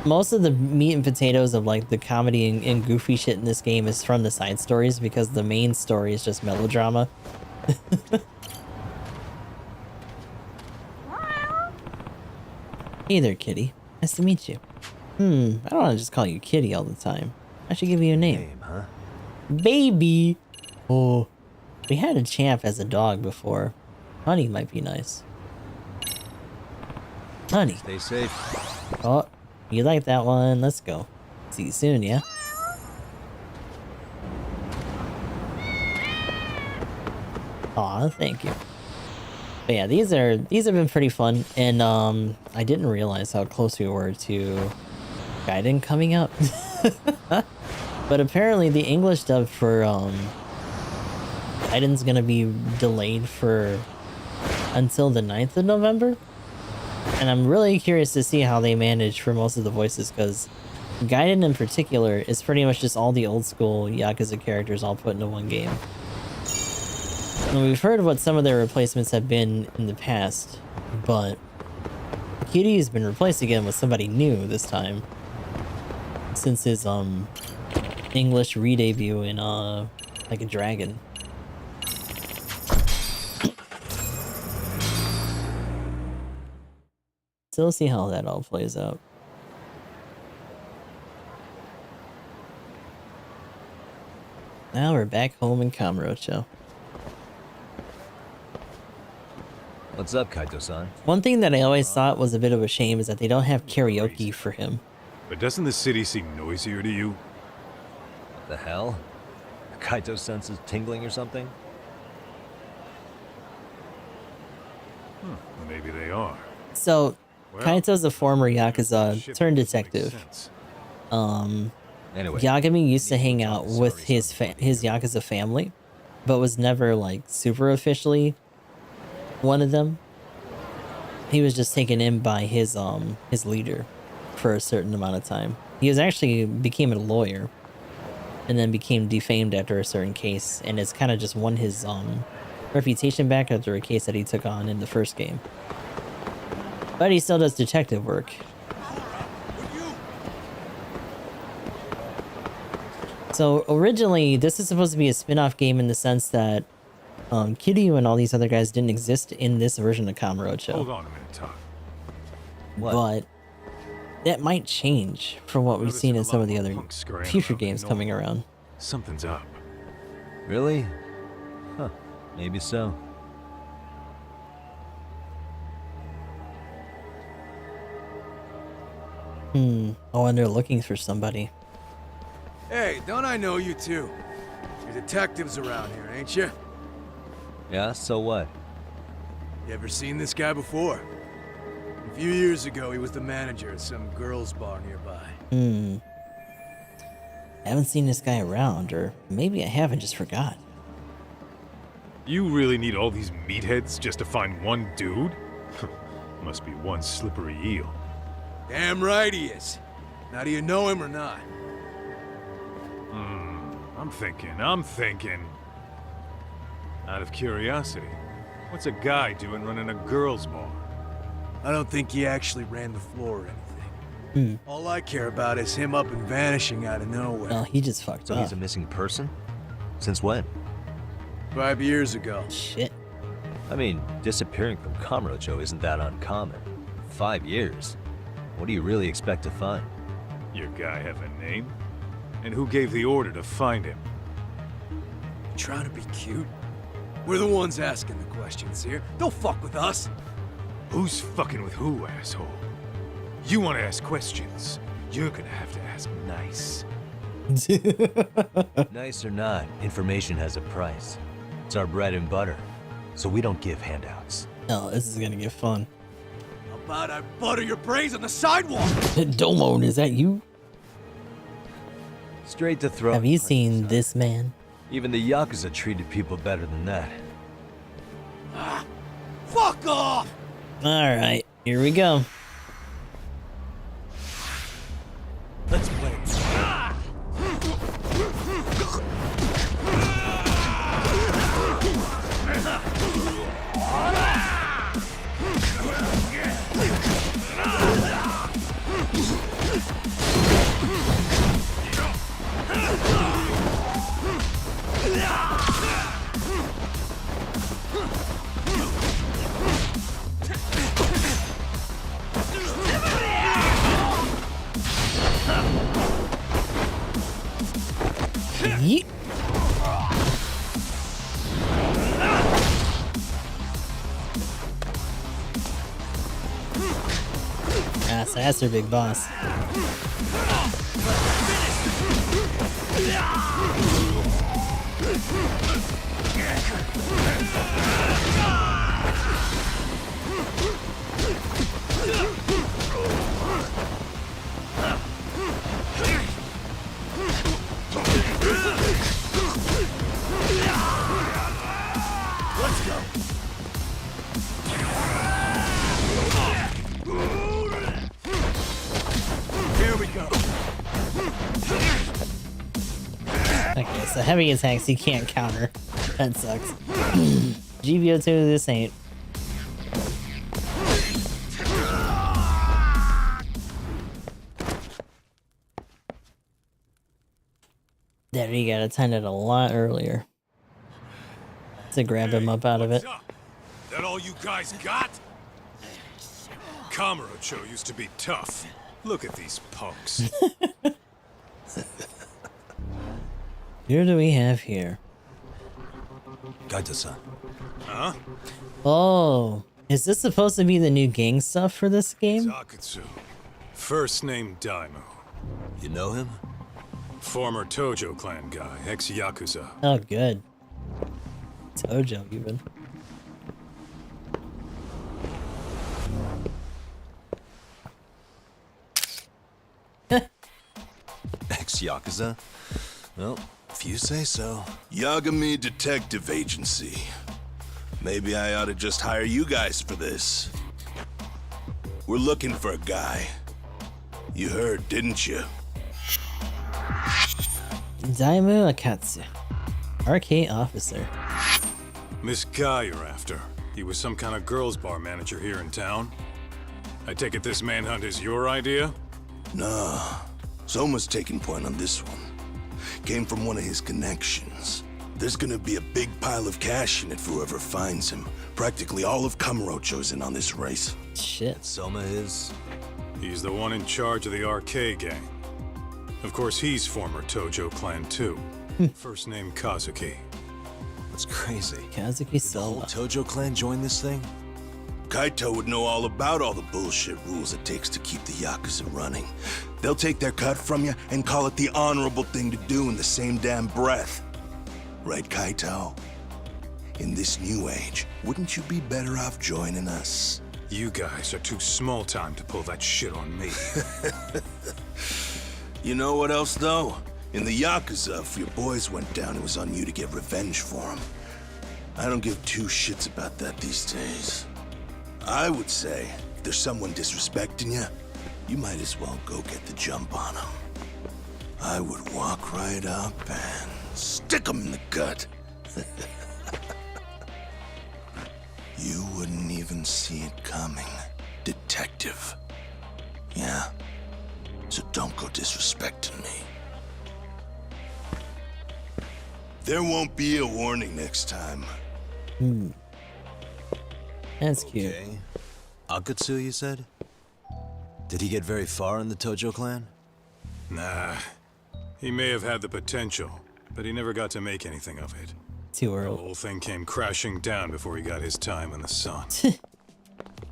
Most of the meat and potatoes of like the comedy and goofy shit in this game is from the side stories because the main story is just melodrama. Hey there, kitty. Nice to meet you. I don't want to just call you kitty all the time. I should give you a name. Huh? Baby! Oh, we had a champ as a dog before. Honey might be nice. Honey. Stay safe. Oh, you like that one? Let's go. See you soon, yeah? Aw, thank you. But yeah, these have been pretty fun, and I didn't realize how close we were to Gaiden coming up. But apparently the English dub for Gaiden's gonna be delayed for until the 9th of November. And I'm really curious to see how they manage for most of the voices, because Gaiden in particular is pretty much just all the old school Yakuza characters all put into one game. And we've heard what some of their replacements have been in the past, but Kiryu has been replaced again with somebody new this time. Since his English re-debut in like a dragon. So we'll see how that all plays out. Now we're back home in Kamurocho. What's up, Kaito-san? One thing that I always thought was a bit of a shame is that they don't have karaoke for him. But doesn't the city seem noisier to you? What the hell? Kaito's senses tingling or something? Maybe they are. So, Well, Kaito's a former Yakuza shit turned doesn't make detective. sense. Anyway, Yagami used to hang out with his Yakuza family, but was never like super officially one of them. He was just taken in by his leader for a certain amount of time. He was actually became a lawyer and then became defamed after a certain case, and it's kind of just won his reputation back after a case that he took on in the first game. But he still does detective work. So originally, this is supposed to be a spin-off game in the sense that Kiryu and all these other guys didn't exist in this version of Kamurocho. Hold on a minute, Todd. what? But that might change from what we've Noticing seen a in some lot of the more other punks scurrying future around games than coming normal. around. Something's up. Really? Huh. Maybe so. Oh, and they're looking for somebody. Hey, don't I know you two? You're detectives around here, ain't you? Yeah, so what? You ever seen this guy before? A few years ago, he was the manager at some girls' bar nearby. I haven't seen this guy around, or maybe I have and just forgot. You really need all these meatheads just to find one dude? Must be one slippery eel. Damn right he is. Now, do you know him or not? I'm thinking. Out of curiosity, what's a guy doing running a girls' bar? I don't think he actually ran the floor or anything. All I care about is him up and vanishing out of nowhere. Well, he just fucked So up. he's a missing person? Since when? 5 years ago. Shit. I mean, disappearing from Kamurocho isn't that uncommon. 5 years. What do you really expect to find? Your guy have a name? And who gave the order to find him? Trying to be cute? We're the ones asking the questions here. Don't fuck with us. Who's fucking with who, asshole? You want to ask questions? You're gonna have to ask nice. Nice or not, information has a price. It's our bread and butter, so we don't give handouts. Oh, this is gonna get fun. How about I butter your brains on the sidewalk? Domon, is that you? Straight to throat. Have you seen this man? Even the Yakuza treated people better than that. Fuck off! Alright, here we go. Let's play. Yeet. Ah, so that's their big boss. Let's go. Here we go. Okay, so heavy attacks you can't counter. That sucks. GBO2, this ain't. There, you gotta time it a lot earlier to grab him up out of it. What's up? That all you guys got? Kamurocho used to be tough. Look at these punks. Who do we have here? Kaito-san. Huh? Oh, is this supposed to be the new gang stuff for this game? Zakutsu. First name Daimyo. You know him? Former Tojo clan guy, ex-Yakuza. Oh, good. Tojo, even. Ex-Yakuza? Well, if you say so. Yagami Detective Agency. Maybe I ought to just hire you guys for this. We're looking for a guy. You heard, didn't you? Daimyo Akatsu. Arcade officer. This guy you're after. He was some kind of girls' bar manager here in town. I take it this manhunt is your idea? Nah. Soma's taking point on this one. Came from one of his connections. There's gonna be a big pile of cash in it for whoever finds him. Practically all of Kamurocho's in on this race. Shit. Soma is... He's the one in charge of the RK gang. Of course, he's former Tojo clan too. First name Kazuki. That's crazy. Kazuki Did the whole Soma. Tojo clan join this thing? Kaito would know all about all the bullshit rules it takes to keep the Yakuza running. They'll take their cut from you and call it the honorable thing to do in the same damn breath. Right, Kaito? In this new age, wouldn't you be better off joining us? You guys are too small time to pull that shit on me. You know what else, though? In the Yakuza, if your boys went down, it was on you to get revenge for them. I don't give two shits about that these days. I would say, if there's someone disrespecting you, you might as well go get the jump on them. I would walk right up and stick them in the gut. You wouldn't even see it coming, detective. Yeah? So don't go disrespecting me. There won't be a warning next time. That's cute. Okay. Akatsu, you said? Did he get very far in the Tojo clan? Nah. He may have had the potential, but he never got to make anything of it. Too The early. whole thing came crashing down before he got his time in the sun.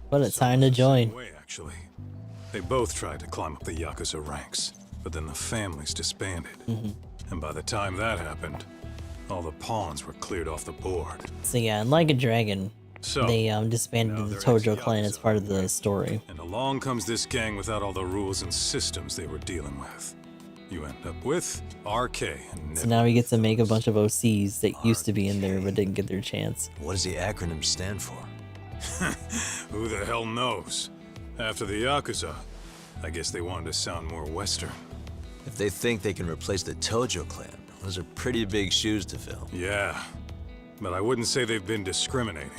What a time to Same join. way, actually. They both tried to climb up the Yakuza ranks, but then the families disbanded. And by the time that happened, all the pawns were cleared off the board. So yeah, and like a dragon, So, they disbanded now the they're Tojo clan as ex-Yakuza, part of the story. And along comes this gang without all the rules and systems they were dealing with. You end up with RK and So now we get to make a bunch of OCs that used to be in there but didn't get their chance. What does the acronym stand for? Who the hell knows? After the Yakuza, I guess they wanted to sound more Western. If they think they can replace the Tojo clan, those are pretty big shoes to fill. Yeah, but I wouldn't say they've been discriminating.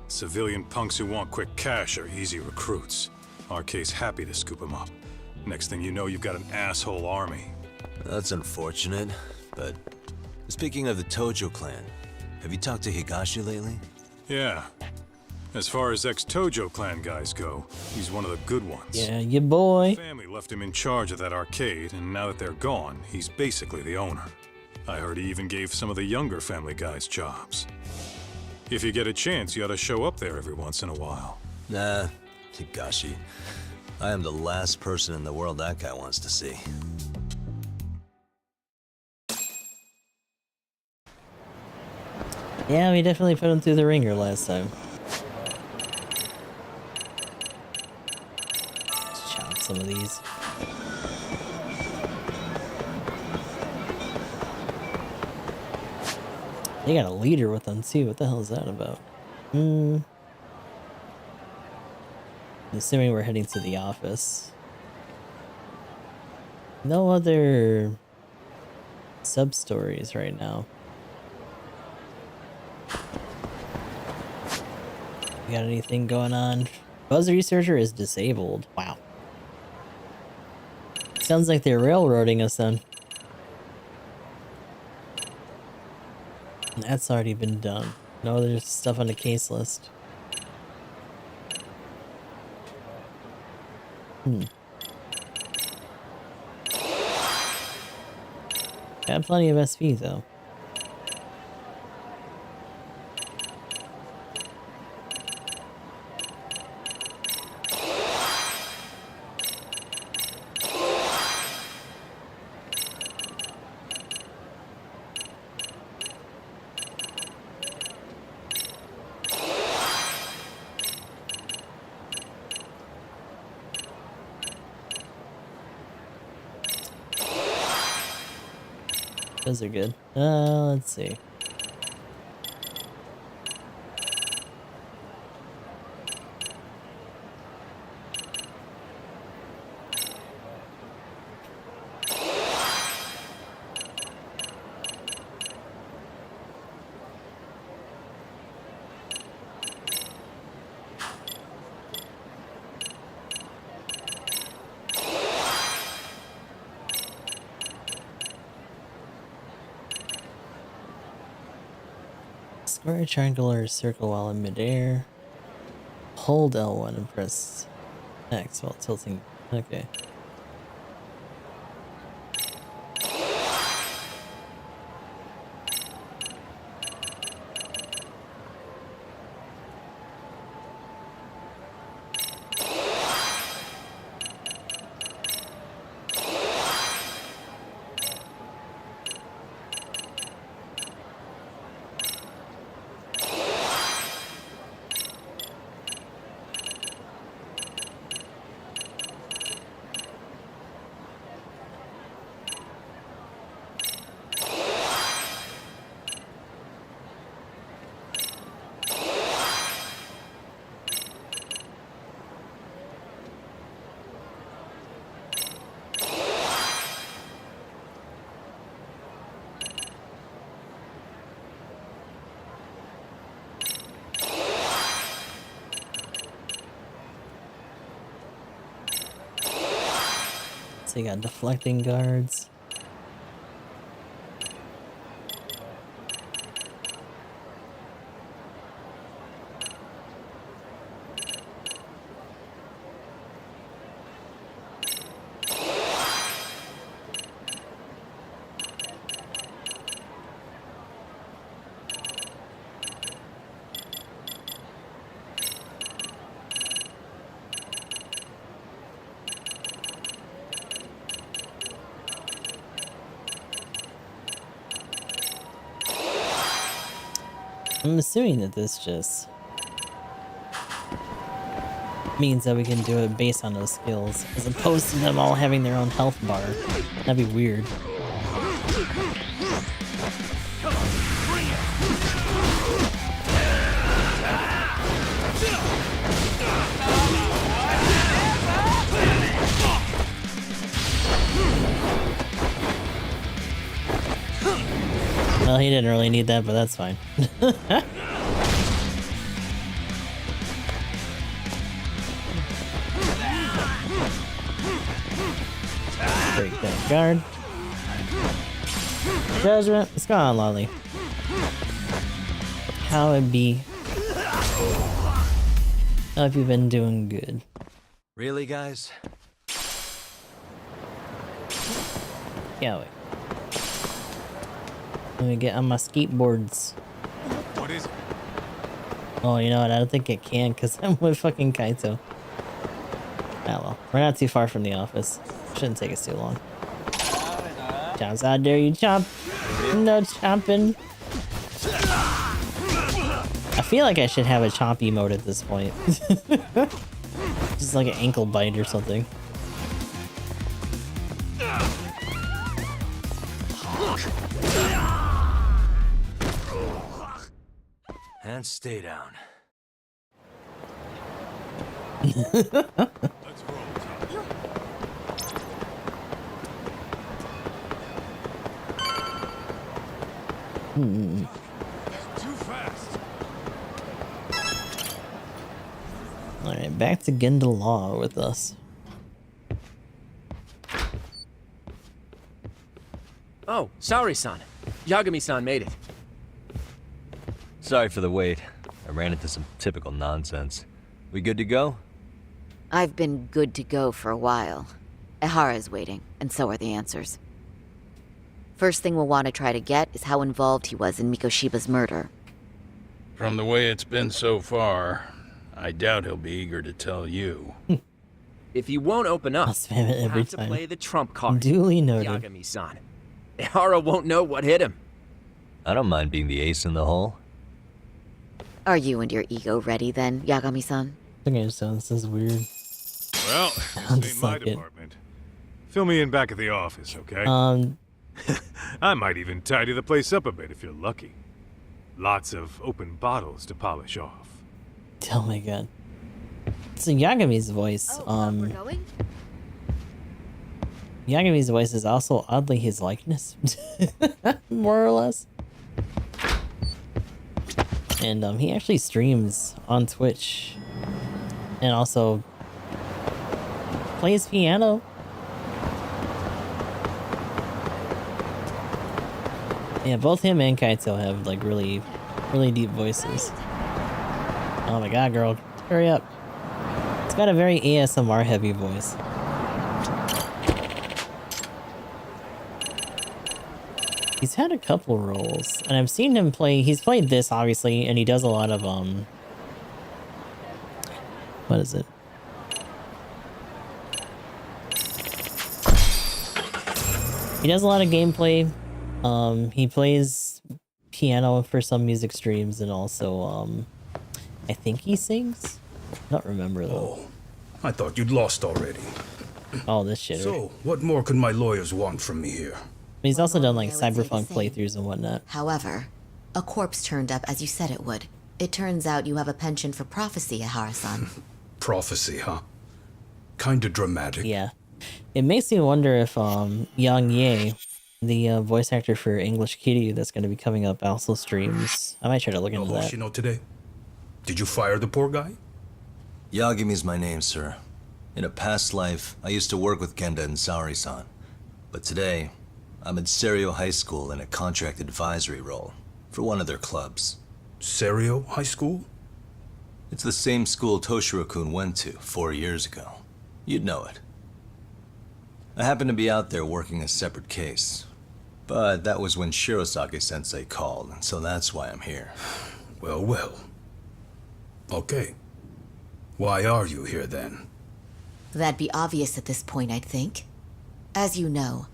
Civilian punks who want quick cash are easy recruits. RK's happy to scoop them up. Next thing you know, you've got an asshole army. That's unfortunate, but speaking of the Tojo clan, have you talked to Higashi lately? Yeah. As far as ex-Tojo clan guys go, he's one of the good ones. Yeah, your boy. Family left him in charge of that arcade, and now that they're gone, he's basically the owner. I heard he even gave some of the younger family guys jobs. If you get a chance, you ought to show up there every once in a while. Nah, Higashi. I am the last person in the world that guy wants to see. Yeah, we definitely put him through the ringer last time. Let's chop some of these. They got a leader with them too. What the hell is that about? Assuming we're heading to the office. No other sub-stories right now. You got anything going on? Buzz Researcher is disabled. Wow. Sounds like they're railroading us then. That's already been done. No, there's stuff on the case list. Got plenty of SP though. Those are good. Let's see. Square, triangle, or circle while in midair. Hold L1 and press X while tilting. Okay. So you got deflecting guards. I'm assuming that this just means that we can do it based on those skills, as opposed to them all having their own health bar. That'd be weird. Well, he didn't really need that, but that's fine. Break that guard. Judgment. What's going on, Lolly? How it be? How have you been doing good? Really, guys? Yeah, wait. Let me get on my skateboards. What is it? Oh, you know what? I don't think it can because I'm with fucking Kaito. Ah, well. We're not too far from the office. Shouldn't take us too long. Chomps out there, you chomp. No chomping. I feel like I should have a chomp emote at this point. Just like an ankle bite or something. And stay down. Let's roll, Tom. Too fast. Alright, back to Genda Law with us. Oh, sorry-san. Yagami-san made it. Sorry for the wait. I ran into some typical nonsense. We good to go? I've been good to go for a while. Ehara's waiting, and so are the answers. First thing we'll want to try to get is how involved he was in Mikoshiba's murder. From the way it's been so far, I doubt he'll be eager to tell you. If he won't open up, I'll spam it we'll every have to time. play the trump card. Duly noted. Yagami-san. Ehara won't know what hit him. I don't mind being the ace in the hole. Are you and your ego ready then, Yagami-san? Okay, so this is weird. Well, I'll this ain't my suck it. department. Fill me in back at the office, okay? I might even tidy the place up a bit if you're lucky. Lots of open bottles to polish off. Oh my god. So Yagami's voice, we're going? Yagami's voice is also oddly his likeness. More or less. And he actually streams on Twitch. And also plays piano. Yeah, both him and Kaito have like really deep voices. Oh my god, girl. Hurry up. It's got a very ASMR heavy voice. He's had a couple roles, and I've seen him play. He's played this obviously, and he does a lot of what is it? He does a lot of gameplay. He plays piano for some music streams, and also I think he sings. I don't remember though. Oh, I thought you'd lost already. Oh, this shit. So, what more can my lawyers want from me here? He's also done like I would say the cyberpunk same. playthroughs and whatnot. However, a corpse turned up as you said it would. It turns out you have a penchant for prophecy, Ehara-san. Prophecy, huh? Kinda dramatic. Yeah. It makes me wonder if Yang Ye, the voice actor for English Kiryu that's going to be coming up, also streams. I might try to look No into that. Hoshino today? Did you fire the poor guy? Yagami's my name, sir. In a past life, I used to work with Genda and Saori-san. But today, I'm at Serio High School in a contract advisory role for one of their clubs. Serio High School? It's the same school Toshiro-kun went to 4 years ago. You'd know it. I happened to be out there working a separate case. But that was when Shirosake-sensei called, and so that's why I'm here. Well, well. Okay. Why are you here then? That'd be obvious at this point, I'd think. As you know,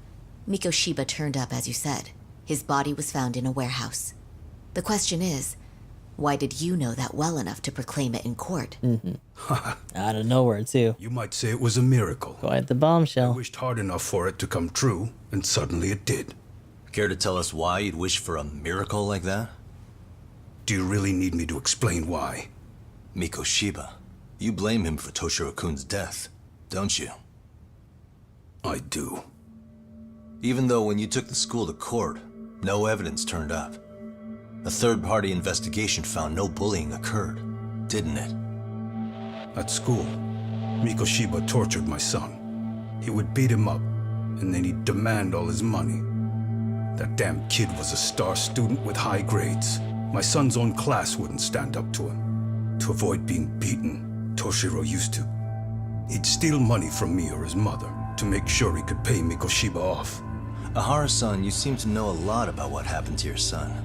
Mikoshiba turned up as you said. His body was found in a warehouse. The question is, Why did you know that well enough to proclaim it in court? Out of nowhere, too. You might say it was a miracle. Quite the I bombshell. wished hard enough for it to come true, and suddenly it did. Care to tell us why you'd wish for a miracle like that? Do you really need me to explain why? Mikoshiba, you blame him for Toshiro-kun's death, don't you? I do. Even though when you took the school to court, no evidence turned up. A third-party investigation found no bullying occurred, didn't it? At school, Mikoshiba tortured my son. He would beat him up, and then he'd demand all his money. That damn kid was a star student with high grades. My son's own class wouldn't stand up to him. To avoid being beaten, Toshiro used to. He'd steal money from me or his mother to make sure he could pay Mikoshiba off. Ahara-san, you seem to know a lot about what happened to your son.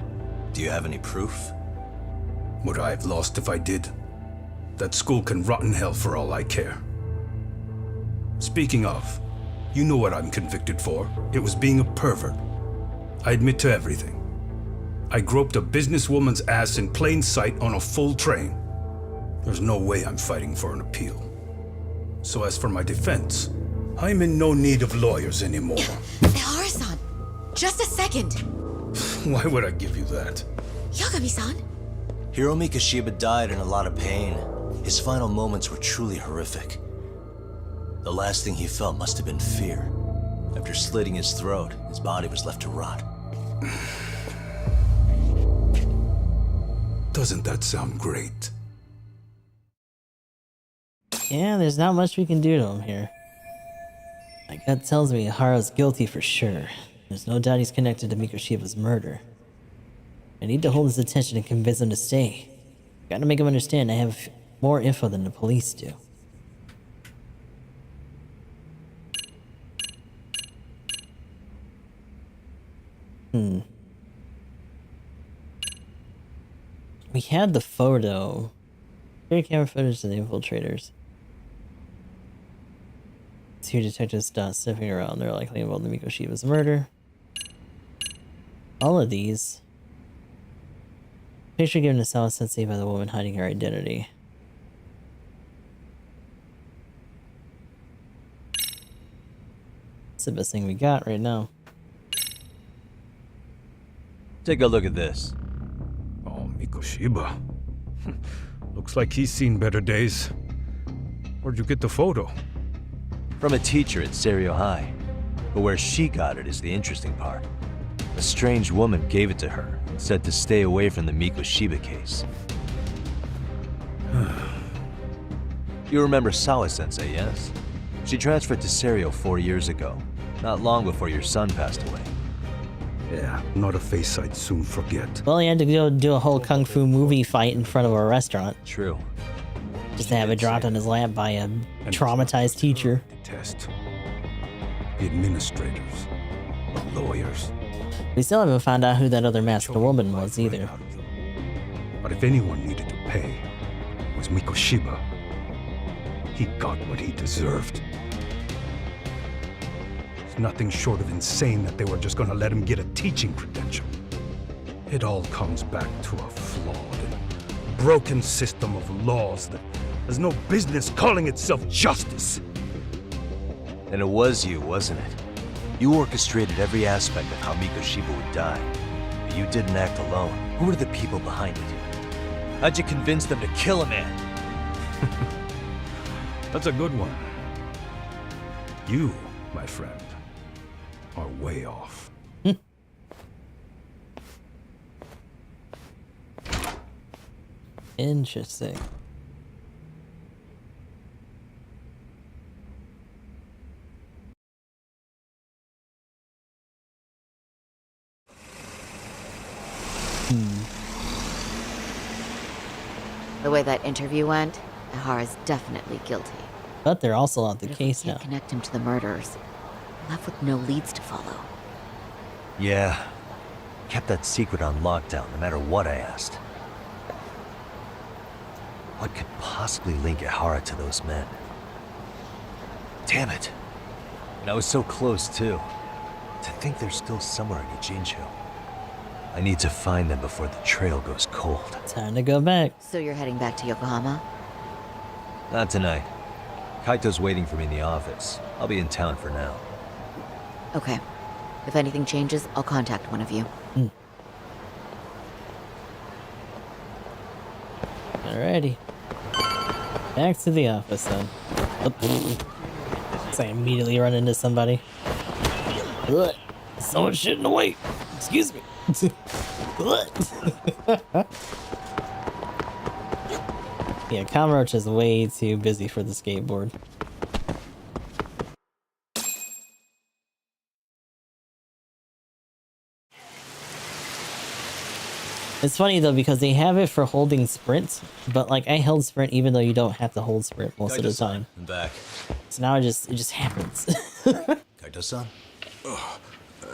Do you have any proof? Would I have lost if I did? That school can rot in hell for all I care. Speaking of, you know what I'm convicted for. It was being a pervert. I admit to everything. I groped a businesswoman's ass in plain sight on a full train. There's no way I'm fighting for an appeal. So as for my defense, I'm in no need of lawyers anymore. Ihara-san, just a second. Why would I give you that? Yagami-san. Hiro Mikoshiba died in a lot of pain. His final moments were truly horrific. The last thing he felt must have been fear. After slitting his throat, his body was left to rot. Doesn't that sound great? Yeah, there's not much we can do to him here. My gut tells me Ahara's guilty for sure. There's no doubt he's connected to Mikoshiba's murder. I need to hold his attention and convince him to stay. Gotta make him understand I have more info than the police do. We had the photo. Security camera footage of the infiltrators. Two detectives sniffing around. They're likely involved in Mikoshiba's murder. All of these. Picture given to Sawa Sensei by the woman hiding her identity. It's the best thing we got right now. Take a look at this. Oh, Mikoshiba. Looks like he's seen better days. Where'd you get the photo? From a teacher at Serio High. But where she got it is the interesting part. A strange woman gave it to her and said to stay away from the Mikoshiba case. You remember Sawa-sensei, yes? She transferred to Serio 4 years ago, not long before your son passed away. Yeah, not a face I'd soon forget. Well, he had to go do a whole kung fu movie fight in front of a restaurant. True. Just to have it dropped on his lap by a traumatized teacher. Test. The administrators. The lawyers. We still haven't found out who that other masked woman was either. But if anyone needed to pay, it was Mikoshiba. He got what he deserved. It's nothing short of insane that they were just gonna let him get a teaching credential. It all comes back to a flawed and broken system of laws that has no business calling itself justice. And it was you, wasn't it? You orchestrated every aspect of how Mikoshiba would die. But you didn't act alone. Who were the people behind it? How'd you convince them to kill a man? That's a good one. You, my friend, are way off. Interesting. The way that interview went, Ihara's definitely guilty. But they're also on the But if case we can't now. connect him to the murderers, we're left with no leads to follow. Yeah. Kept that secret on lockdown, no matter what I asked. What could possibly link Ihara to those men? Damn it. And I was so close, too. To think they're still somewhere in Ijincho. I need to find them before the trail goes cold. cold. Time to go back. So you're heading back to Yokohama? Not tonight. Kaito's waiting for me in the office. I'll be in town for now. Okay. If anything changes, I'll contact one of you. Alrighty. Back to the office then. So I immediately run into somebody. Ugh. Someone's shitting away. Excuse me. Yeah, Comroach is way too busy for the skateboard. It's funny though because they have it for holding sprint, but like I held sprint even though you don't have to hold sprint most of the time. I'm back. So now it just happens. Kaito-san?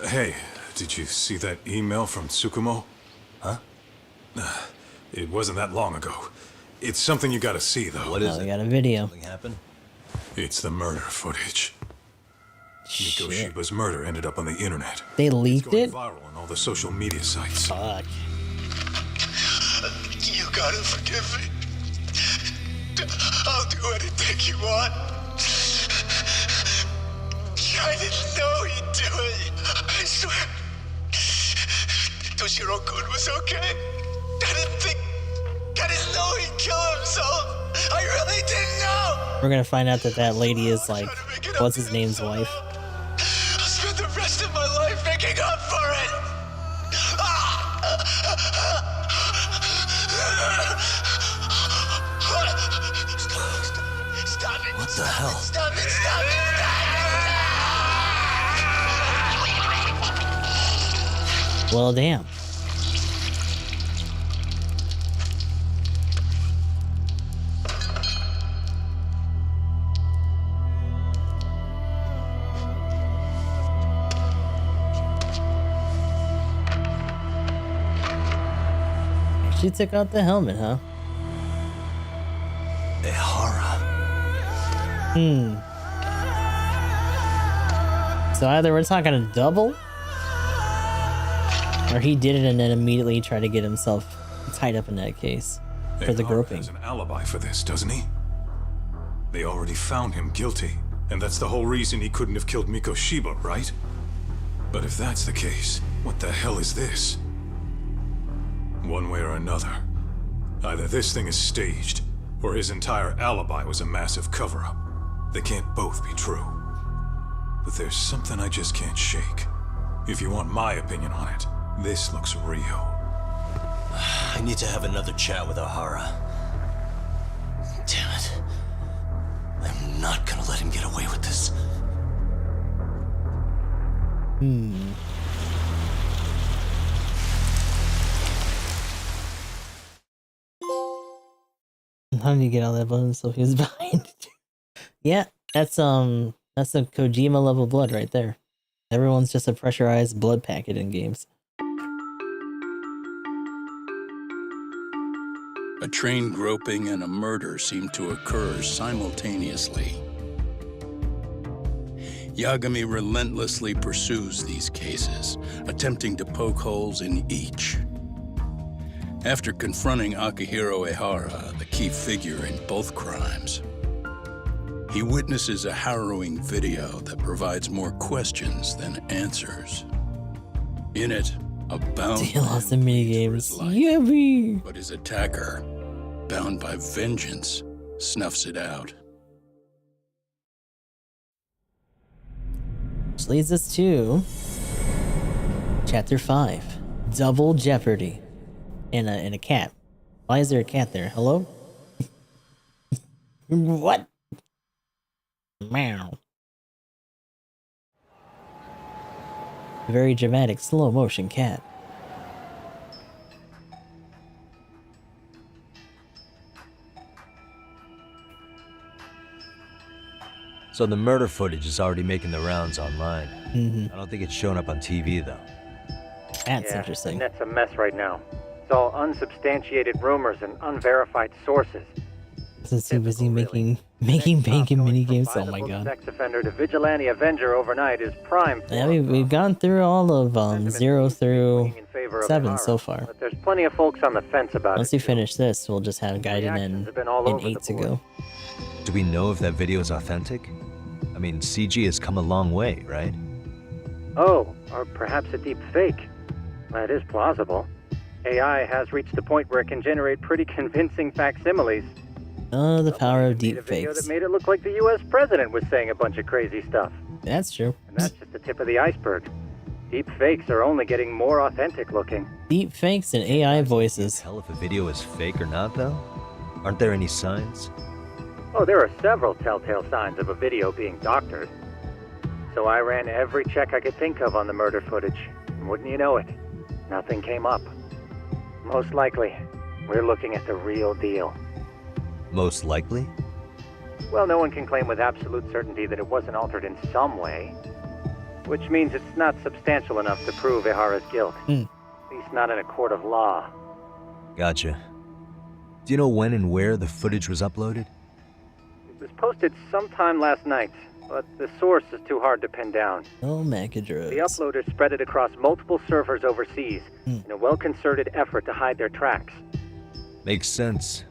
Hey, did you see that email from Tsukumo? Huh? It wasn't that long ago. It's something you gotta see, though. What is Oh, it? we got a video. Something happened? It's the murder footage. Miko Shit. Shiba's murder ended up on the internet. They It's leaked going it? viral on all the social media sites. Fuck. You gotta forgive me. I'll do anything you want. I didn't know he'd do it. I swear. Toshiro-kun was okay. I didn't know he'd kill himself. I really didn't know. We're gonna find out that that lady is like, what's his name's wife? I'll spend the rest of my life making up for it. Stop it. What the hell? Stop it. Stop it. Well, damn. She took out the helmet, huh? Ehara. So either we're talking a double, or he did it and then immediately tried to get himself tied up in that case for the Ehara groping. has an alibi for this, doesn't he? They already found him guilty, and that's the whole reason he couldn't have killed Miko Shiba, right? But if that's the case, what the hell is this? One way or another, either this thing is staged, or his entire alibi was a massive cover-up. They can't both be true. But there's something I just can't shake. If you want my opinion on it, this looks real. I need to have another chat with Ehara. Damn it. I'm not gonna let him get away with this. How did he get all that blood so he was behind it? Yeah, that's a Kojima level blood right there. Everyone's just a pressurized blood packet in games. A train groping and a murder seem to occur simultaneously. Yagami relentlessly pursues these cases, attempting to poke holes in each. After confronting Akihiro Ehara, the key figure in both crimes, he witnesses a harrowing video that provides more questions than answers. In it, a bound He lost the man flees minigames. for his life, Yippee! but his attacker, bound by vengeance, snuffs it out. Which leads us to Chapter 5, Double Jeopardy. And a cat. Why is there a cat there? Hello? What? Meow. Very dramatic slow motion cat. So the murder footage is already making the rounds online. I don't think it's showing up on TV, though. That's interesting. The net's a mess right now. It's all unsubstantiated rumors and unverified sources. Since too busy making bank and mini games. Oh my god. Sex offender to vigilante avenger overnight is prime. Yeah, we've gone through all of 0 through 7 so far. But there's plenty of folks on the fence about Once it. we finish this, we'll just have Gaiden and 8 to go. Do we know if that video is authentic? I mean, CG has come a long way, right? Oh, or perhaps a deep fake. That is plausible. AI has reached the point where it can generate pretty convincing facsimiles. Oh, the power of Made a deep video fakes. that made it look like the U.S. president was saying a bunch of crazy stuff. That's true. And that's just the tip of the iceberg. Deep fakes are only getting more authentic looking. Deep fakes and AI voices. Tell if a video is fake or not, though? Aren't there any signs? Oh, there are several telltale signs of a video being doctored. So I ran every check I could think of on the murder footage. And wouldn't you know it, nothing came up. Most likely, we're looking at the real deal. Most likely? Well, no one can claim with absolute certainty that it wasn't altered in some way. Which means it's not substantial enough to prove Ihara's guilt. At least not in a court of law. Gotcha. Do you know when and where the footage was uploaded? It was posted sometime last night, but the source is too hard to pin down. Oh, mecha drugs. The uploaders spread it across multiple servers overseas in a well-concerted effort to hide their tracks. Makes sense.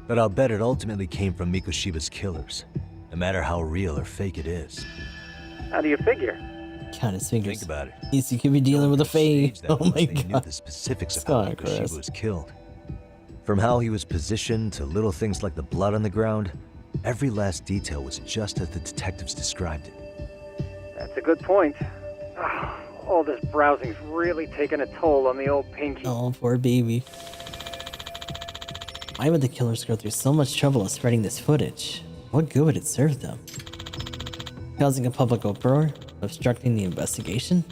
But I'll bet it ultimately came from Mikoshiba's killers, no matter how real or fake it is. How do you figure? Count his fingers. Think about it. Easy could be dealing with a fade. That Oh unless my they knew god. the specifics of Scar how Chris. Mikoshiba was killed. From how he was positioned to little things like the blood on the ground, every last detail was just as the detectives described it. That's a good point. All this browsing's really taken a toll on the old pinky. Oh, poor baby. Why would the killers go through so much trouble of spreading this footage? What good would it serve them? Causing a public uproar? Obstructing the investigation?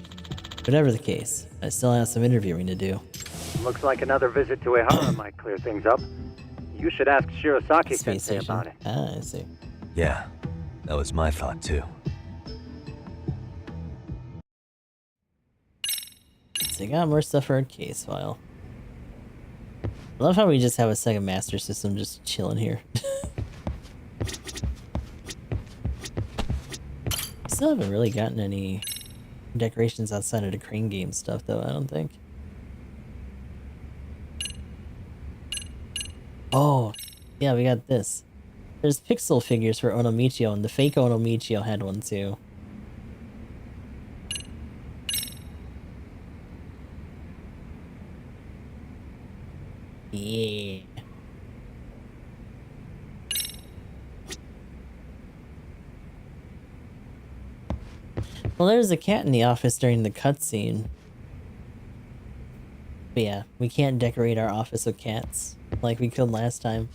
Whatever the case, I still have some interviewing to do. Looks like another visit to Ihara might clear things up. You should ask Shirosaki Space Sensei station. about it. Ah, I see. Yeah, that was my thought too. So I got more stuff for our case file. I love how we just have a Sega Master System just chilling here. Still haven't really gotten any decorations outside of the Crane Game stuff though, I don't think. Oh, yeah, we got this. There's pixel figures for Onomichio, and the fake Onomichio had one too. Yeah. Well, there's a cat in the office during the cutscene. But yeah, we can't decorate our office with cats like we could last time.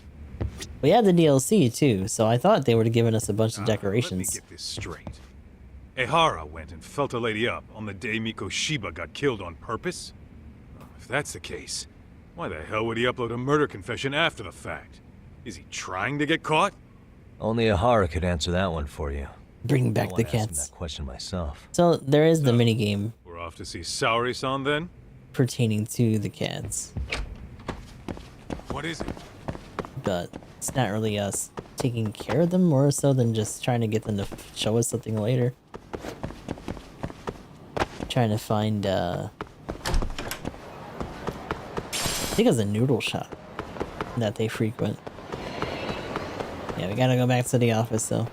We had the DLC too, so I thought they would have given us a bunch of Let me decorations. get this straight. Ehara went and felt a lady up on the day Mikoshiba got killed on purpose? If that's the case, why the hell would he upload a murder confession after the fact? Is he trying to get caught? Only Ihara could answer that one for you. Bring I back the wanna ask him cats. that question myself. So there is the minigame We're off to see Saori-san then? pertaining to the cats, What is it? but it's not really us taking care of them more so than just trying to get them to show us something later. Trying to find I think it's a noodle shop that they frequent. Yeah, we gotta go back to the office though.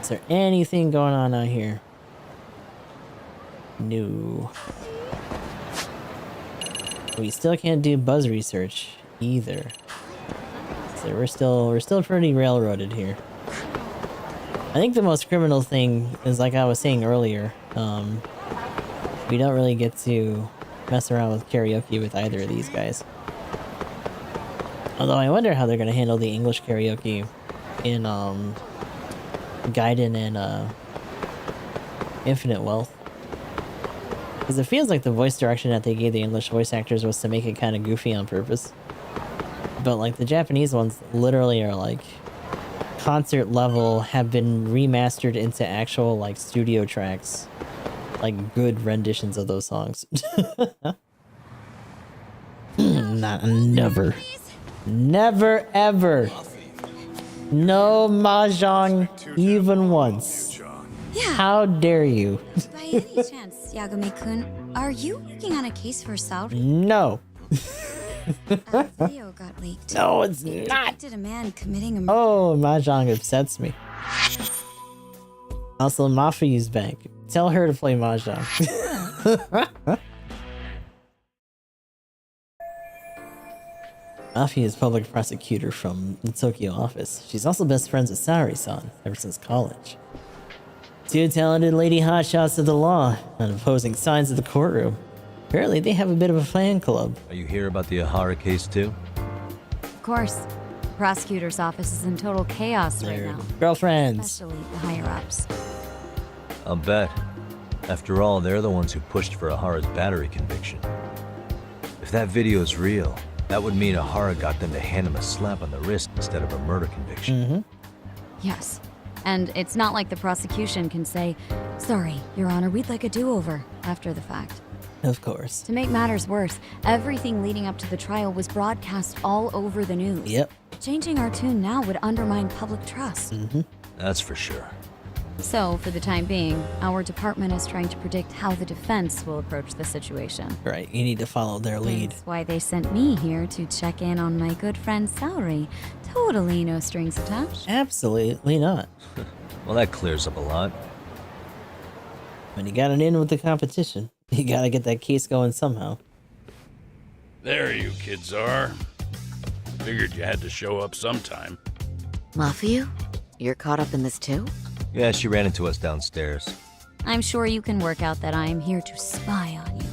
Is there anything going on out here? No. We still can't do buzz research either. So we're still pretty railroaded here. I think the most criminal thing is, like I was saying earlier, we don't really get to mess around with karaoke with either of these guys. Although I wonder how they're gonna handle the English karaoke in Gaiden and Infinite Wealth. Because it feels like the voice direction that they gave the English voice actors was to make it kind of goofy on purpose. But like the Japanese ones literally are like concert level, have been remastered into actual like studio tracks. Like good renditions of those songs. Never ever No mahjong even once. Yeah. How dare you? By any chance, Yagami-kun, are you working on a case for Saori? No. A video got leaked. No, it's It not. depicted a man committing a murder. Oh, mahjong upsets me. Also, Mafi's back. Tell her to play mahjong. Mafi is public prosecutor from the Tokyo office. She's also best friends with Saori-san ever since college. Two talented lady hotshots of the law on opposing sides of the courtroom. Apparently, they have a bit of a fan club. Are you here about the Ihara case too? Of course. The prosecutor's office is in total chaos right They're now. girlfriends. Especially the higher-ups. I'll bet. After all, they're the ones who pushed for Ihara's battery conviction. If that video is real, that would mean Ihara got them to hand him a slap on the wrist instead of a murder conviction. Yes. And it's not like the prosecution can say, "Sorry, Your Honor, we'd like a do-over," after the fact. Of course. To make matters worse, everything leading up to the trial was broadcast all over the news. Yep. Changing our tune now would undermine public trust. That's for sure. So, for the time being, our department is trying to predict how the defense will approach the situation. Right, you need to follow their lead. That's why they sent me here to check in on my good friend Saori. Totally no strings attached. Absolutely not. Well, that clears up a lot. When you got it in with the competition, you gotta get that case going somehow. There you kids are. Figured you had to show up sometime. Mafiu? You're caught up in this too? Yeah, she ran into us downstairs. I'm sure you can work out that I am here to spy on you.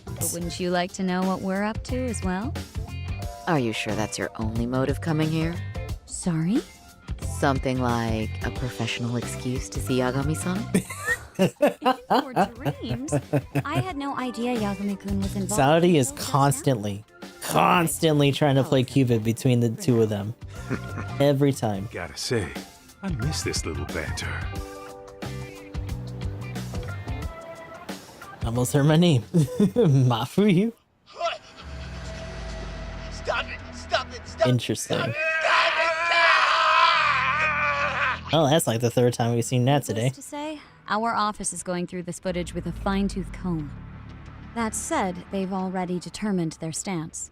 But wouldn't you like to know what we're up to as well? Are you sure that's your only motive coming here? Sorry? Something like a professional excuse to see Yagami-san? Or dreams? I had no idea Yagami-kun was involved. Saudi is constantly trying to play Cupid between the two of them. Every time. Gotta say, I miss this little banter. Almost heard my name. Mafuyu? Stop it! Stop it! Stop Interesting. Oh, that's like the third time we've seen that today. To say, our office is going through this footage with a fine-tooth comb. That said, they've already determined their stance.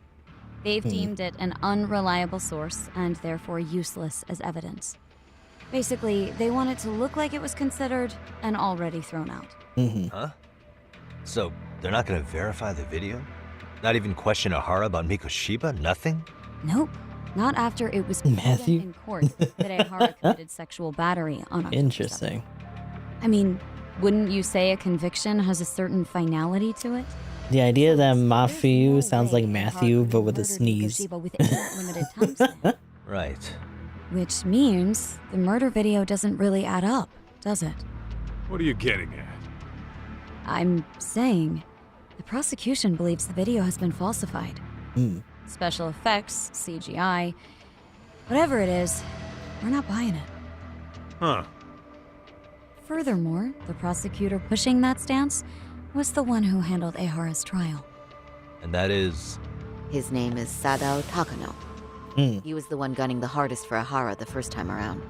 They've deemed it an unreliable source and therefore useless as evidence. Basically, they want it to look like it was considered and already thrown out. Huh? So, they're not gonna verify the video? Not even question Ihara about Mikoshiba? Nothing? Nope. Not after it was proven Matthew? in court that Ihara committed sexual battery on October Interesting. 7th. I mean, wouldn't you say a conviction has a certain finality to it? The idea that There's Mafiu no sounds way like Ihara Matthew, could but have with a murdered sneeze. Mikoshiba within that limited time span. Right. Which means the murder video doesn't really add up, does it? What are you getting at? I'm saying the prosecution believes the video has been falsified. Special effects, CGI, whatever it is, we're not buying it. Huh. Furthermore, the prosecutor pushing that stance was the one who handled Ihara's trial. And that is... His name is Sadao Takano. He was the one gunning the hardest for Ihara the first time around,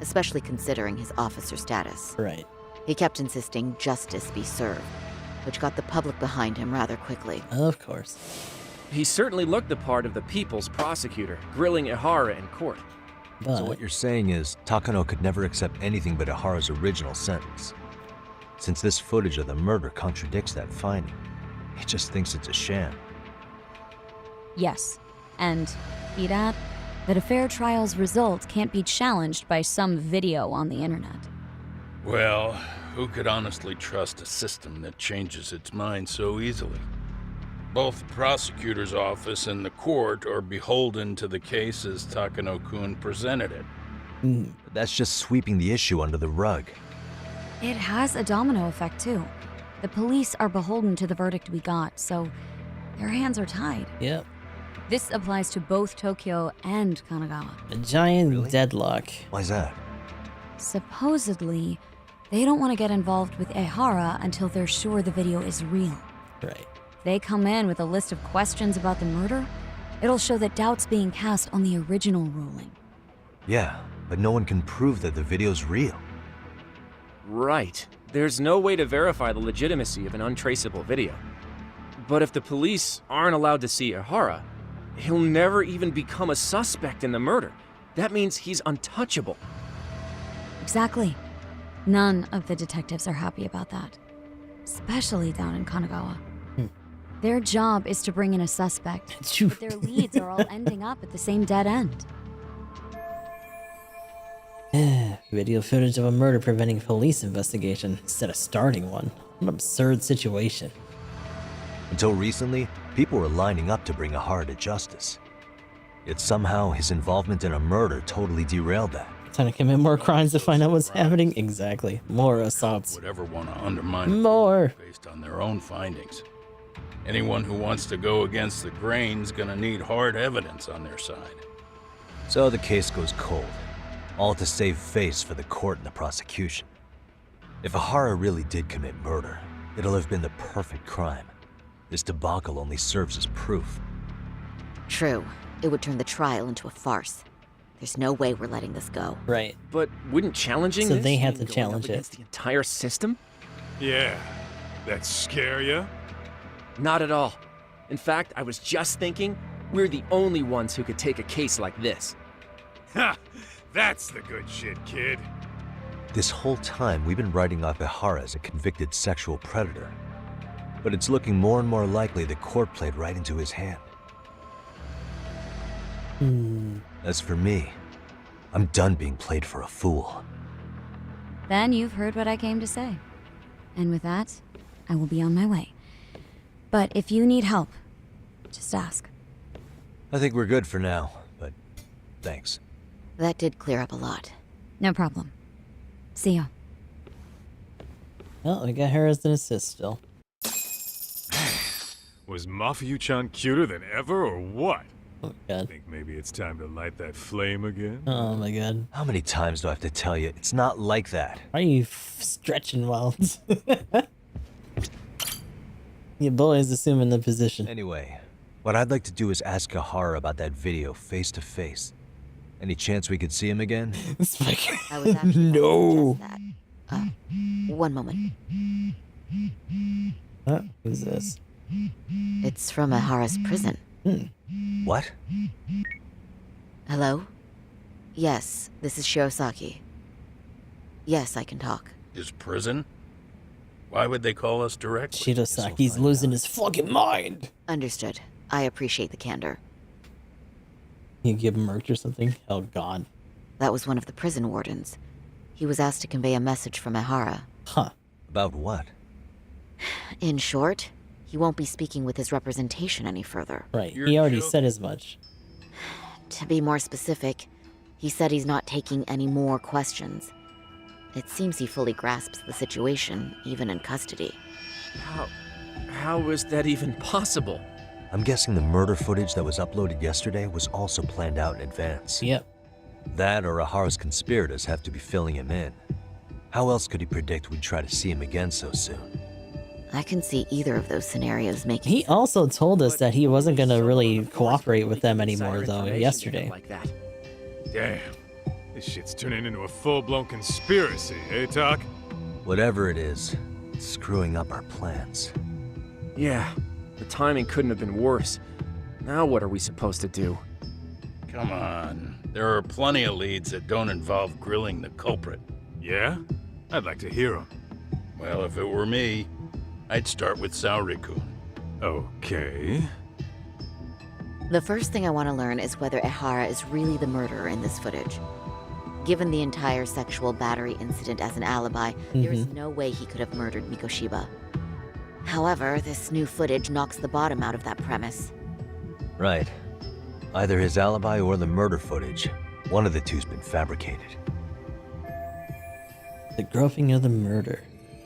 especially considering his officer status. Right. He kept insisting justice be served, which got the public behind him rather quickly. Of course. He certainly looked the part of the people's prosecutor, grilling Ihara in court. But So what you're saying is, Takano could never accept anything but Ihara's original sentence. Since this footage of the murder contradicts that finding, he just thinks it's a sham. Yes, and he'd add that a fair trial's result can't be challenged by some video on the internet. Well, who could honestly trust a system that changes its mind so easily? Both the prosecutor's office and the court are beholden to the case as Takano-kun presented it. But that's just sweeping the issue under the rug. It has a domino effect, too. The police are beholden to the verdict we got, so their hands are tied. Yep. This applies to both Tokyo and Kanagawa. A giant deadlock. Why's that? Supposedly, they don't want to get involved with Ihara until they're sure the video is real. Right. They come in with a list of questions about the murder, it'll show that doubt's being cast on the original ruling. Yeah, but no one can prove that the video's real. Right. There's no way to verify the legitimacy of an untraceable video. But if the police aren't allowed to see Ihara, he'll never even become a suspect in the murder. That means he's untouchable. Exactly. None of the detectives are happy about that. Especially down in Kanagawa. Their job is to bring in a suspect, but their leads are all ending up at the same dead end. Video footage of a murder preventing police investigation instead of starting one. What an absurd situation. Until recently, people were lining up to bring Ihara to justice. Yet somehow his involvement in a murder totally derailed that. Trying to commit more crimes to find out what's happening? Exactly. More assaults. Would ever want to undermine more based on their own findings. Anyone who wants to go against the grain's gonna need hard evidence on their side. So the case goes cold, all to save face for the court and the prosecution. If Ihara really did commit murder, it'll have been the perfect crime. This debacle only serves as proof. True. It would turn the trial into a farce. There's no way we're letting this go. Right. But wouldn't challenging So this they have mean to going challenge up it. against the entire system? Yeah. That scare ya? Not at all. In fact, I was just thinking, we're the only ones who could take a case like this. Ha! That's the good shit, kid. This whole time, we've been writing off Ihara as a convicted sexual predator. But it's looking more and more likely the court played right into his hand. As for me, I'm done being played for a fool. Then you've heard what I came to say. And with that, I will be on my way. But if you need help, just ask. I think we're good for now, but thanks. That did clear up a lot. No problem. See ya. Well, we got her as an assist still. Was Mafuyu-chan cuter than ever, or what? Oh god. Think maybe it's time to light that flame again? Oh my god. How many times do I have to tell you? It's not like that. Why are you stretching while... Your boy is assuming the position. Anyway, what I'd like to do is ask Ihara about that video face to face. Any chance we could see him again? I was actually No. about to suggest that. One moment. Huh? Who's this? It's from Ihara's prison. What? Hello? Yes, this is Shirosaki. Yes, I can talk. His prison? Why would they call us directly? Shirosaki's losing his fucking mind. Understood. I appreciate the candor. You give him murked or something? Oh god. That was one of the prison wardens. He was asked to convey a message from Ihara. Huh. About what? In short, he won't be speaking with his representation any further. Right. He already said as much. To be more specific, he said he's not taking any more questions. It seems he fully grasps the situation, even in custody. How is that even possible? I'm guessing the murder footage that was uploaded yesterday was also planned out in advance. Yep. That or Ihara's conspirators have to be filling him in. How else could he predict we'd try to see him again so soon? I can see either of those scenarios making He also told us that he wasn't gonna really cooperate with them anymore though yesterday. Like that. Damn. This shit's turning into a full-blown conspiracy, eh, Talk? Whatever it is, it's screwing up our plans. Yeah, the timing couldn't have been worse. Now what are we supposed to do? Come on. There are plenty of leads that don't involve grilling the culprit. Yeah? I'd like to hear them. Well, if it were me, I'd start with Saori-kun. Okay. The first thing I want to learn is whether Ihara is really the murderer in this footage. Given the entire sexual battery incident as an alibi, there is no way he could have murdered Mikoshiba. However, this new footage knocks the bottom out of that premise. Right. Either his alibi or the murder footage. One of the two's been fabricated. The groping of the murder.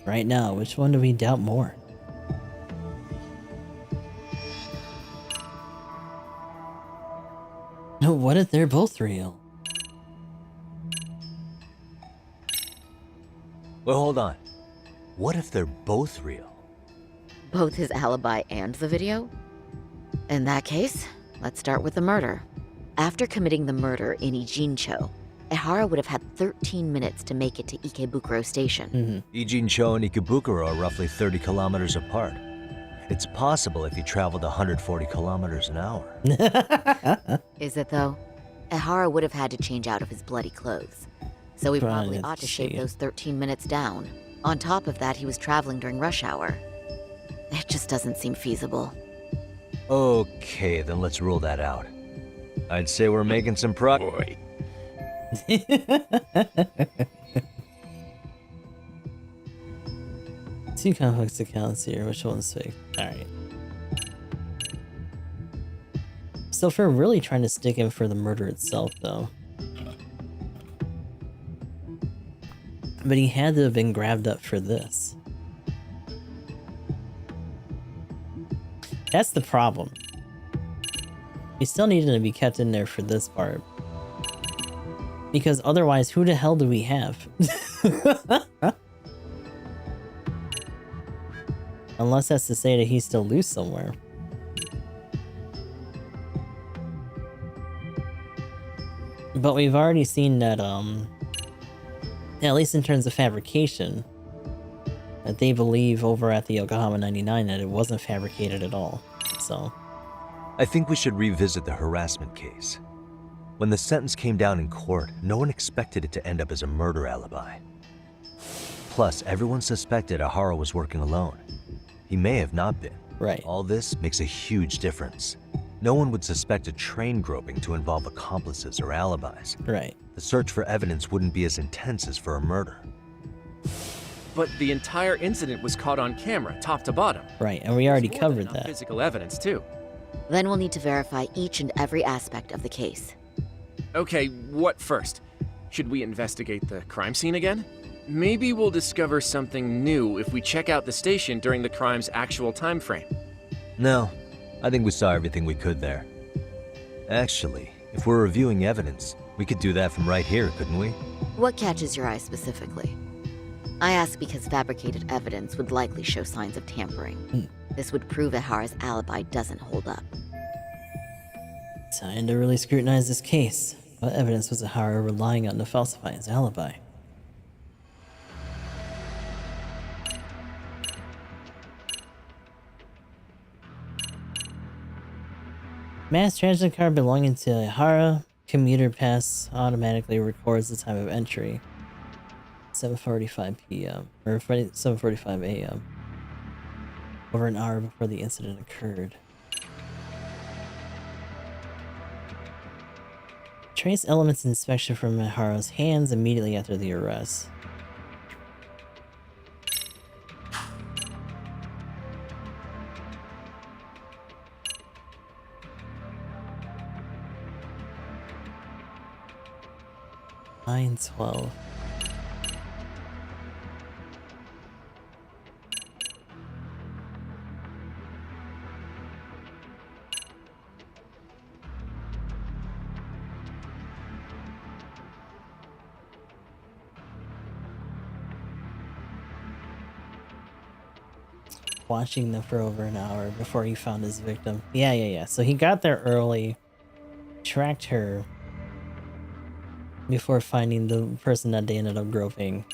Right now, which one do we doubt more? No, what if they're both real? Well, hold on. What if they're both real? Both his alibi and the video? In that case, let's start with the murder. After committing the murder in Ijincho, Ehara would have had 13 minutes to make it to Ikebukuro Station. Ijincho and Ikebukuro are roughly 30 kilometers apart. It's possible if he traveled 140 kilometers an hour. Is it though? Ehara would have had to change out of his bloody clothes. So he probably ought to shave those 13 minutes down. On top of that, he was traveling during rush hour. It just doesn't seem feasible. Okay, then let's rule that out. I'd say we're making some progress. Two complex accounts here. Which one's fake? Alright. So if we're really trying to stick him for the murder itself, though. But he had to have been grabbed up for this. That's the problem. He still needed to be kept in there for this part. Because otherwise, who the hell do we have? Unless that's to say that he's still loose somewhere. But we've already seen that, at least in terms of fabrication, that they believe over at the Yokohama 99 that it wasn't fabricated at all. So I think we should revisit the harassment case. When the sentence came down in court, no one expected it to end up as a murder alibi. Plus, everyone suspected Ehara was working alone. He may have not been. Right. All this makes a huge difference. No one would suspect a train groping to involve accomplices or alibis. Right. The search for evidence wouldn't be as intense as for a murder. But the entire incident was caught on camera, top to bottom. Right, and we already covered that. Physical evidence, too. Then we'll need to verify each and every aspect of the case. Okay, what first? Should we investigate the crime scene again? Maybe we'll discover something new if we check out the station during the crime's actual time frame. No, I think we saw everything we could there. Actually, if we're reviewing evidence, we could do that from right here, couldn't we? What catches your eye specifically? I ask because fabricated evidence would likely show signs of tampering. This would prove Ehara's alibi doesn't hold up. Time to really scrutinize this case. What evidence was Ehara relying on to falsify his alibi? Mass transit car belonging to Ehara. Commuter pass automatically records the time of entry. 7:45 p.m. or 7:45 a.m. Over an hour before the incident occurred. Trace elements inspection from Ehara's hands immediately after the arrest. Line 12. Watching them for over an hour before he found his victim. Yeah. So he got there early, tracked her, before finding the person that they ended up groping.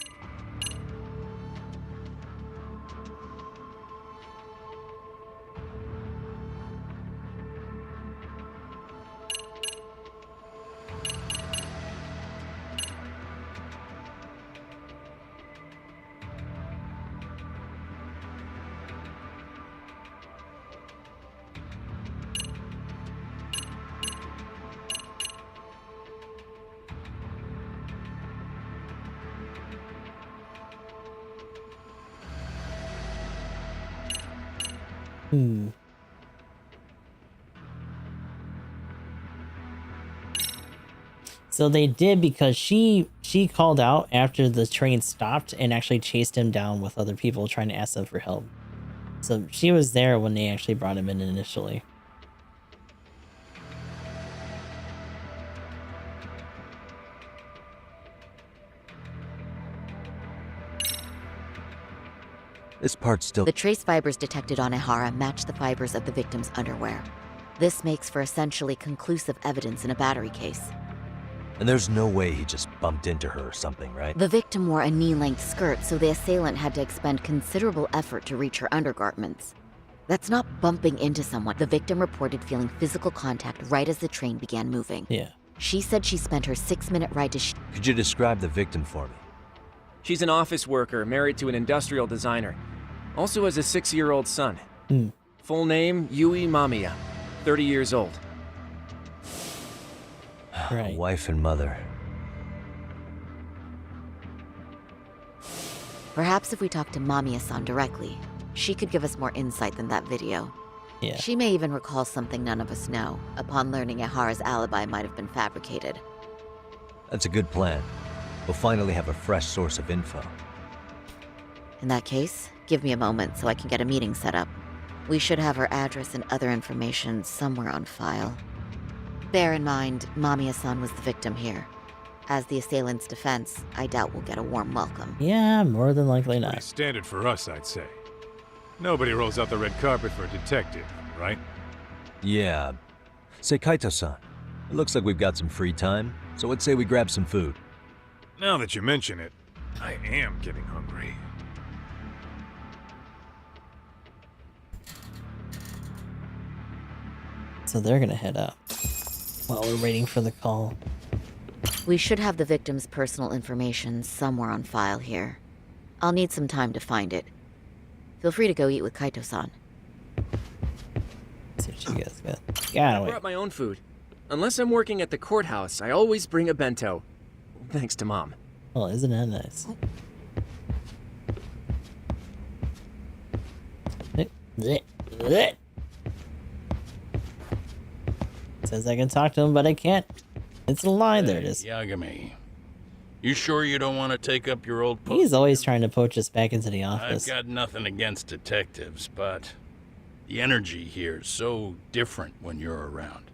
So they did, because she called out after the train stopped and actually chased him down with other people trying to ask them for help. So she was there when they actually brought him in initially. This part's still... The trace fibers detected on Ehara match the fibers of the victim's underwear. This makes for essentially conclusive evidence in a battery case. And there's no way he just bumped into her or something, right? The victim wore a knee-length skirt, so the assailant had to expend considerable effort to reach her undergarments. That's not bumping into someone. The victim reported feeling physical contact right as the train began moving. Yeah. She said she spent her 6-minute ride to Could you describe the victim for me? She's an office worker married to an industrial designer. Also has a 6-year-old son. Full name, Yui Mamiya. 30 years old. Right. Wife and mother. Perhaps if we talk to Mamiya-san directly, she could give us more insight than that video. Yeah. She may even recall something none of us know, upon learning Ehara's alibi might have been fabricated. That's a good plan. We'll finally have a fresh source of info. In that case, give me a moment so I can get a meeting set up. We should have her address and other information somewhere on file. Bear in mind, Mamiya-san was the victim here. As the assailant's defense, I doubt we'll get a warm welcome. Yeah, more than likely not. Pretty standard for us, I'd say. Nobody rolls out the red carpet for a detective, right? Yeah. Say, Kaito-san, it looks like we've got some free time, so let's say we grab some food. Now that you mention it, I am getting hungry. So they're gonna head up while we're waiting for the call. We should have the victim's personal information somewhere on file here. I'll need some time to find it. Feel free to go eat with Kaito-san. Let's see what you guys got. I brought my own food. Unless I'm working at the courthouse, I always bring a bento. Thanks to Mom. Oh, isn't that nice? Says I can talk to him, but I can't. It's a lie. There it is. Yagami, you sure you don't want to take up your old post? He's always trying to poach us back into the office. I've got nothing against detectives, but the energy here is so different when you're around.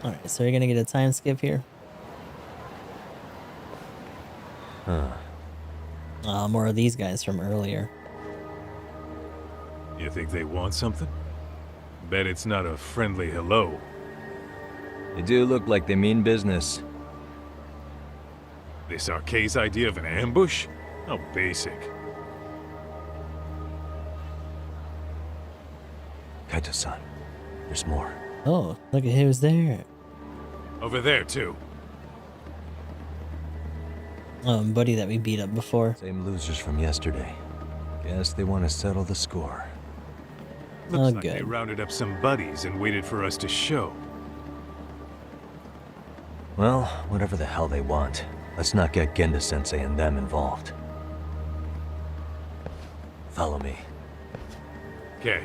Alright, so you're gonna get a time skip here? Huh. More of these guys from earlier. You think they want something? Bet it's not a friendly hello. They do look like they mean business. This Arcade's idea of an ambush? How basic. Kaito-san, there's more. Oh, look at who's there. Over there, too. Buddy that we beat up before. Same losers from yesterday. Guess they want to settle the score. Looks like they rounded up some buddies and waited for us to show. Well, whatever the hell they want, let's not get Genda-sensei and them involved. Follow me. Okay.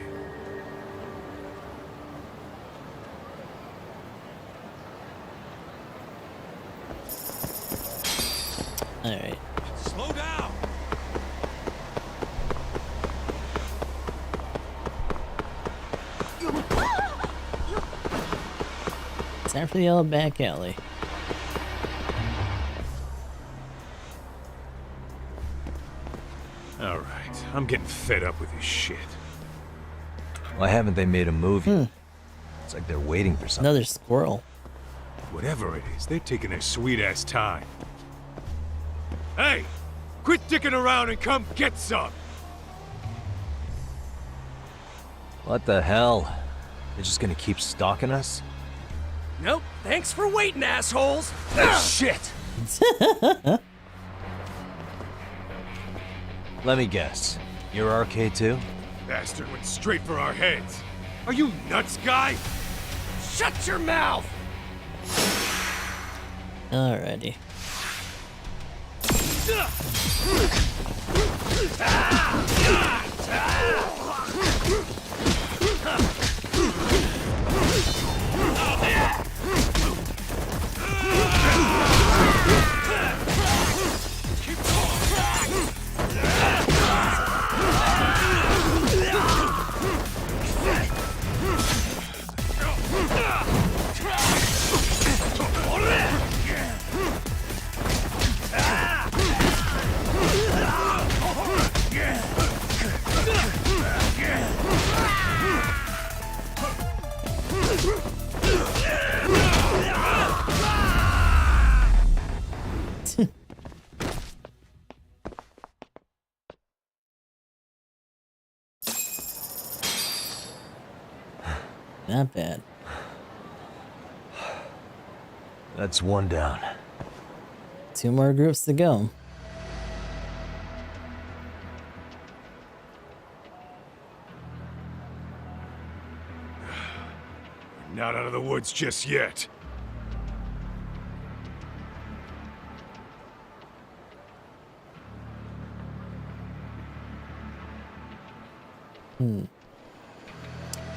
Alright. Slow down! Time for the yellow back alley. Alright, I'm getting fed up with this shit. Why haven't they made a movie? It's like they're waiting for something. Another squirrel. Whatever it is, they're taking their sweet-ass time. Hey! Quit dicking around and come get some! What the hell? They're just gonna keep stalking us? Nope. Thanks for waiting, assholes. Shit! Let me guess. You're RK too? Bastard went straight for our heads. Are you nuts, guy? Shut your mouth! Alrighty. that bad. That's one down. 2 more groups to go. Not out of the woods just yet.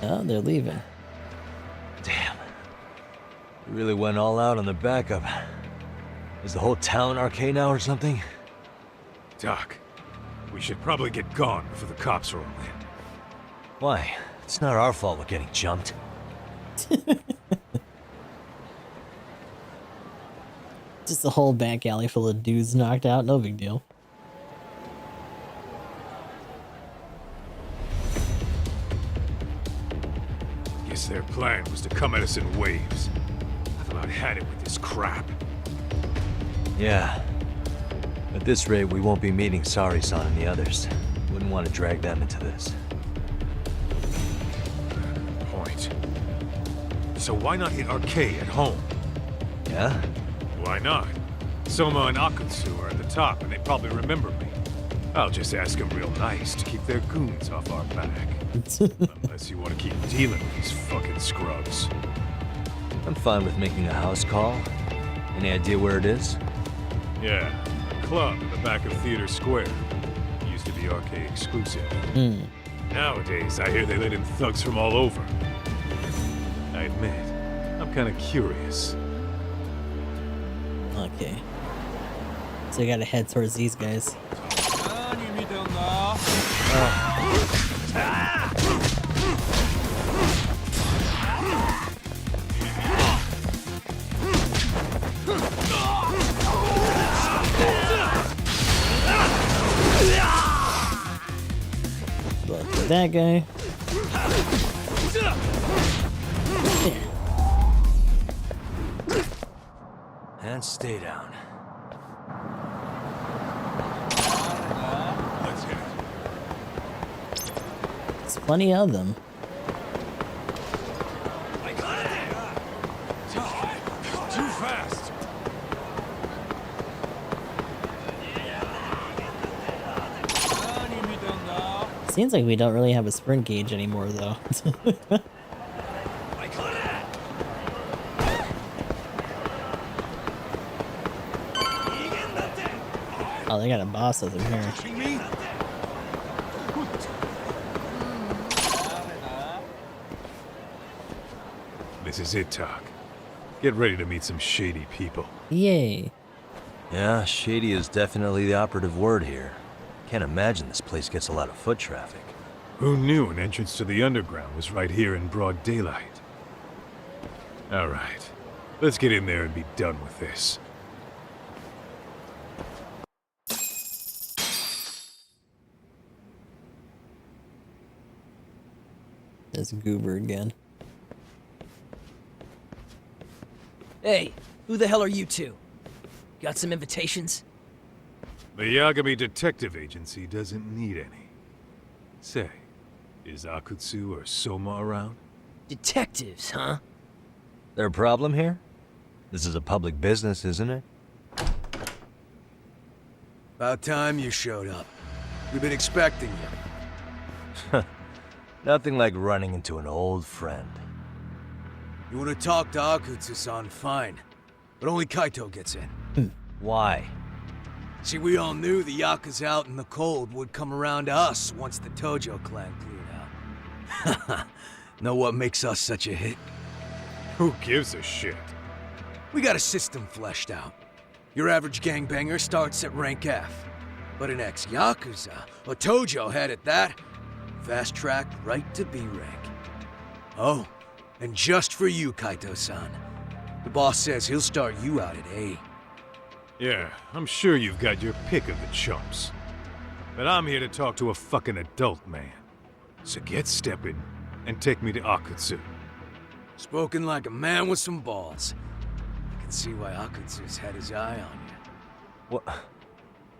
Oh, they're leaving. Damn. We really went all out on the backup. Is the whole town RK now or something? Doc, we should probably get gone before the cops roll in. Why? It's not our fault we're getting jumped. Just a whole back alley full of dudes knocked out, no big deal. Guess their plan was to come at us in waves. I've about had it with this crap. Yeah. At this rate, we won't be meeting Sari-san and the others. Wouldn't want to drag them into this. Point. So why not hit RK at home? Yeah? Why not? Soma and Akutsu are at the top, and they probably remember me. I'll just ask them real nice to keep their goons off our back. Unless you want to keep dealing with these fucking scrubs. I'm fine with making a house call. Any idea where it is? Yeah, a club in the back of Theater Square. Used to be RK exclusive. Nowadays, I hear they let in thugs from all over. I admit, I'm kind of curious. Okay. So you gotta head towards these guys. Look for that guy. And stay down. Let's hit it. There's plenty of them. Too fast. Seems like we don't really have a sprint gauge anymore, though. Oh, they got a boss of them here. This is it, Talk. Get ready to meet some shady people. Yay. Yeah, shady is definitely the operative word here. Can't imagine this place gets a lot of foot traffic. Who knew an entrance to the underground was right here in broad daylight? All right, let's get in there and be done with this. There's Goober again. Hey, who the hell are you two? Got some invitations? The Yagami Detective Agency doesn't need any. Say, is Akutsu or Soma around? Detectives, huh? There a problem here? This is a public business, isn't it? About time you showed up. We've been expecting you. Nothing like running into an old friend. You want to talk to Akutsu-san, fine. But only Kaito gets in. Why? See, we all knew the Yakuza out in the cold would come around to us once the Tojo clan cleared out. Know what makes us such a hit? Who gives a shit? We got a system fleshed out. Your average gangbanger starts at rank F. But an ex-Yakuza, a Tojo head at that, fast track right to B rank. Oh, and just for you, Kaito-san. The boss says he'll start you out at A. Yeah, I'm sure you've got your pick of the chumps. But I'm here to talk to a fucking adult man. So get stepping and take me to Akutsu. Spoken like a man with some balls. I can see why Akutsu's had his eye on you. What?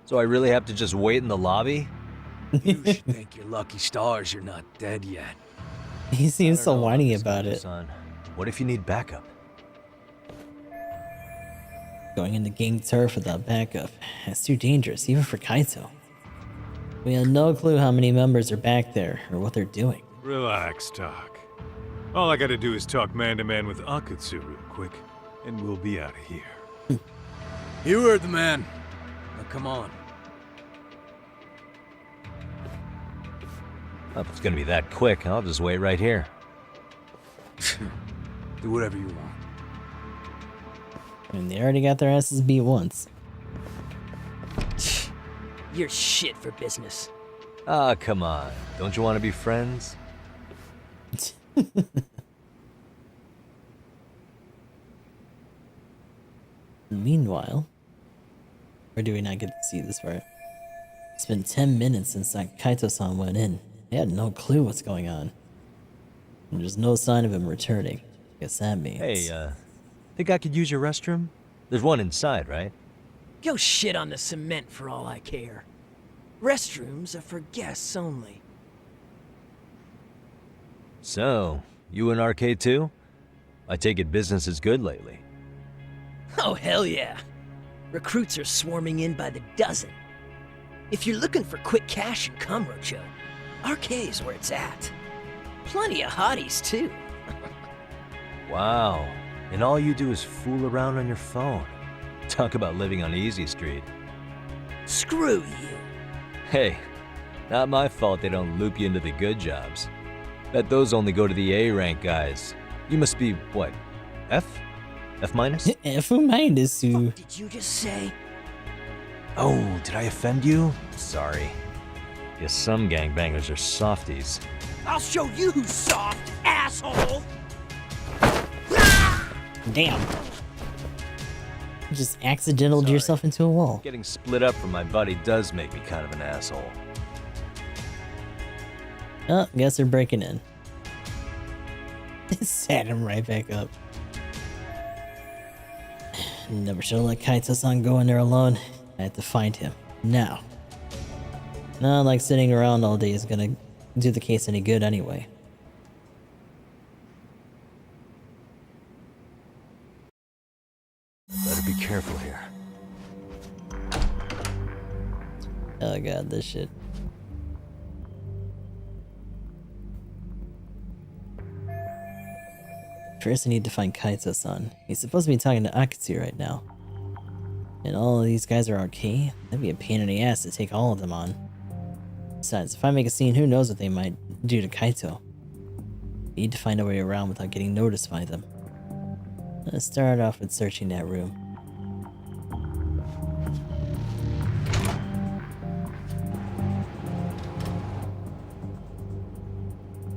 So I really have to just wait in the lobby? You should thank your lucky stars you're not dead yet. He seems so whiny about it. Son, what if you need backup? Going into gang turf without backup. That's too dangerous, even for Kaito. We have no clue how many members are back there, or what they're doing. Relax, Doc. All I gotta do is talk man-to-man with Akatsu real quick, and we'll be out of here. You heard the man. Now come on. If it's gonna be that quick, I'll just wait right here. Do whatever you want. I mean, they already got their asses beat once. You're shit for business. Ah, come on. Don't you want to be friends? Meanwhile, or do we not get to see this part? It's been 10 minutes since that Kaito-san went in. They had no clue what's going on. And there's no sign of him returning. Guess that means... Hey, think I could use your restroom? There's one inside, right? Go shit on the cement for all I care. Restrooms are for guests only. So, you in arcade too? I take it business is good lately. Oh, hell yeah. Recruits are swarming in by the dozen. If you're looking for quick cash in Kamurocho, arcade's where it's at. Plenty of hotties, too. Wow. And all you do is fool around on your phone. Talk about living on Easy Street. Screw you. Hey, not my fault they don't loop you into the good jobs. Bet those only go to the A-rank guys. You must be, what, F? F minus? F minus. What did you just say? Oh, did I offend you? Sorry. Guess some gangbangers are softies. I'll show you who's soft, asshole! Damn. You just accidentaled yourself into a wall. Getting split up from my buddy does make me kind of an asshole. Oh, guess they're breaking in. Sat him right back up. Never should have let Kaito-san go in there alone. I had to find him. Now. Not like sitting around all day is gonna do the case any good anyway. Better be careful here. Oh god, this shit. First I need to find Kaito-san. He's supposed to be talking to Akatsu right now. And all of these guys are arcade? That'd be a pain in the ass to take all of them on. Besides, if I make a scene, who knows what they might do to Kaito. Need to find a way around without getting noticed by them. Let's start off with searching that room.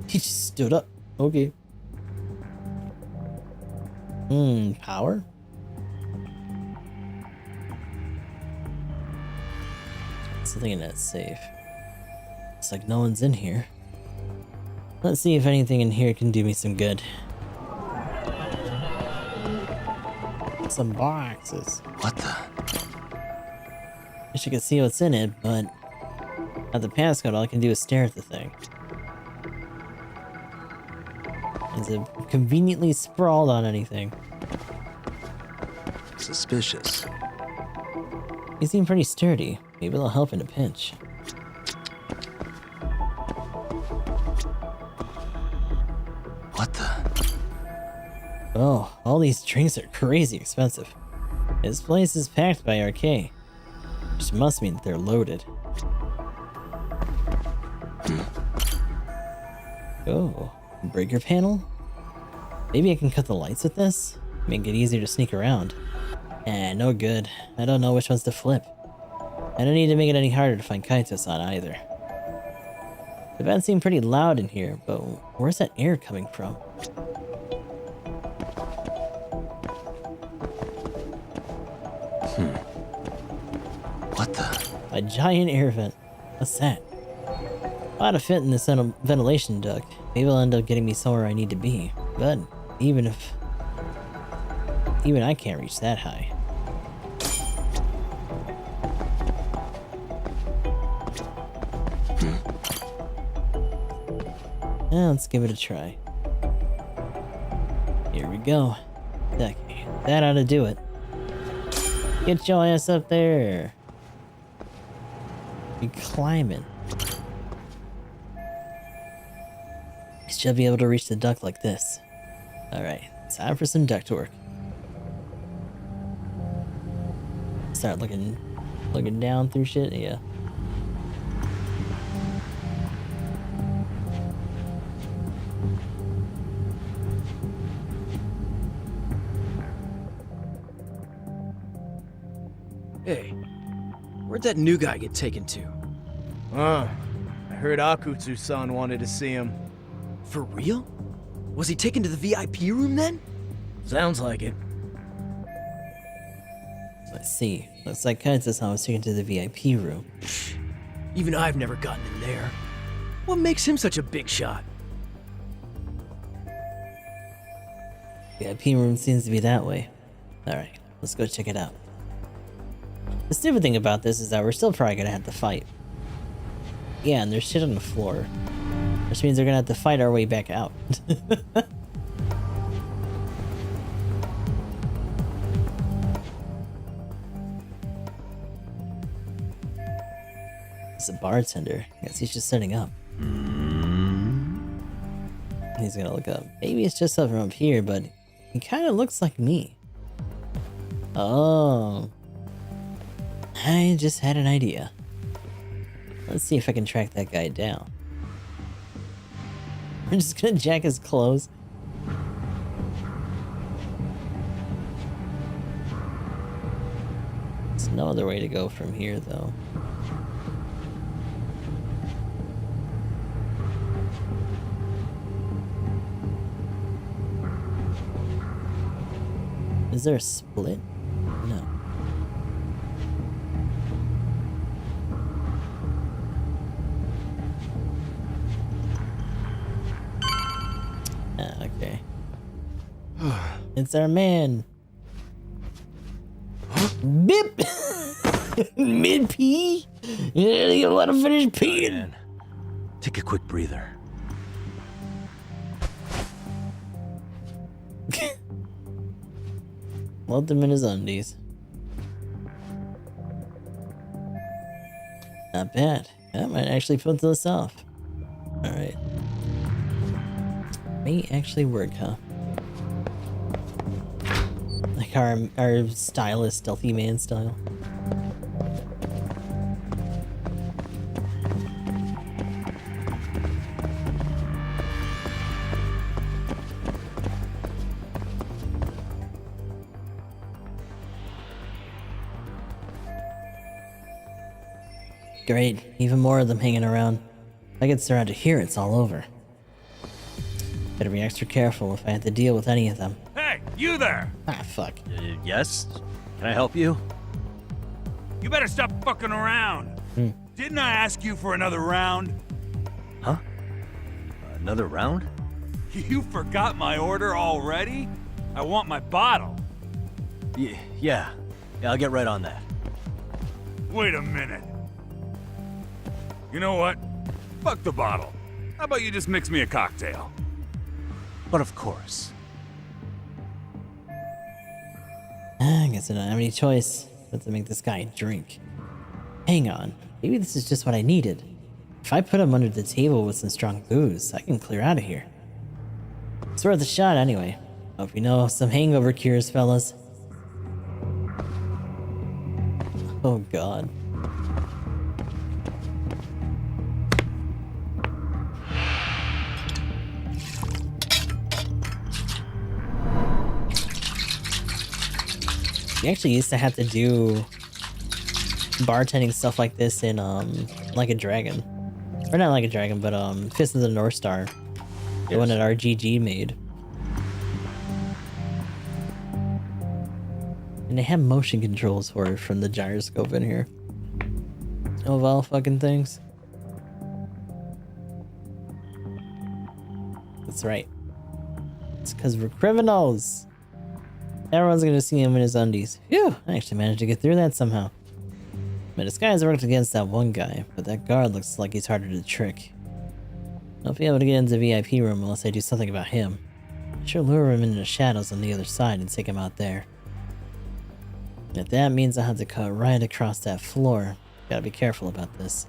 He just stood up. Okay. Power? Something in that safe. Looks like no one's in here. Let's see if anything in here can do me some good. Some boxes. What the? Wish I could see what's in it, but at the passcode, all I can do is stare at the thing. Is it conveniently sprawled on anything? Suspicious. They seem pretty sturdy. Maybe they'll help in a pinch. What the? Oh, all these drinks are crazy expensive. This place is packed by arcade, which must mean that they're loaded. Oh, breaker panel? Maybe I can cut the lights with this? Make it easier to sneak around. No good. I don't know which ones to flip. I don't need to make it any harder to find Kaito-san either. The vents seem pretty loud in here, but where's that air coming from? What the? A giant air vent. What's that? Ought to fit in this ventilation duct. Maybe it'll end up getting me somewhere I need to be. But even I can't reach that high. Yeah, let's give it a try. Here we go. That ought to do it. Get your ass up there. Be climbing. Should be able to reach the duct like this. Alright, time for some duct work. Start looking down through shit, yeah. Hey, where'd that new guy get taken to? I heard Akutsu-san wanted to see him. For real? Was he taken to the VIP room then? Sounds like it. Let's see. Looks like Kaitsu-san was taken to the VIP room. Even I've never gotten in there. What makes him such a big shot? VIP room seems to be that way. Alright, let's go check it out. The stupid thing about this is that we're still probably gonna have to fight. Yeah, and there's shit on the floor. Which means they're gonna have to fight our way back out. It's a bartender. I guess he's just setting up. He's gonna look up. Maybe it's just up from up here, but he kind of looks like me. Oh. I just had an idea. Let's see if I can track that guy down. I'm just gonna jack his clothes. There's no other way to go from here, though. Is there a split? No. Okay. It's our man. Bip! Mid-pee? Yeah, you let him finish peeing. Man. Take a quick breather. Left him in his undies. Not bad. That might actually put this off. Alright. May actually work, huh? Like our stylish stealthy man style. Great, even more of them hanging around. If I get surrounded here, it's all over. Better be extra careful if I have to deal with any of them. Hey, you there! Ah, fuck. Yes? Can I help you? You better stop fucking around. Didn't I ask you for another round? Huh? Another round? You forgot my order already? I want my bottle. Yeah, I'll get right on that. Wait a minute. You know what? Fuck the bottle. How about you just mix me a cocktail? But of course. I guess I don't have any choice but to make this guy drink. Hang on, maybe this is just what I needed. If I put him under the table with some strong booze, I can clear out of here. It's worth a shot anyway. Hope you know some hangover cures, fellas. Oh god. We actually used to have to do bartending stuff like this in Like a Dragon. Or not Like a Dragon, but Fist of the North Star. The one that RGG made. And they have motion controls for it from the gyroscope in here. Of all fucking things. That's right. It's because we're criminals. Everyone's gonna see him in his undies. Phew, I actually managed to get through that somehow. My disguise worked against that one guy, but that guard looks like he's harder to trick. I'll be able to get into the VIP room unless I do something about him. I should lure him into the shadows on the other side and take him out there. If that means I have to cut right across that floor, gotta be careful about this.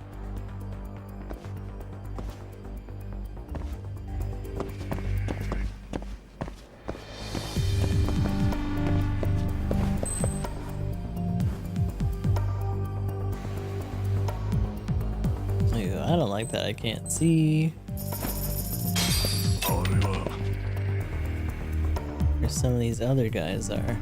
Ew, I don't like that I can't see. Where some of these other guys are.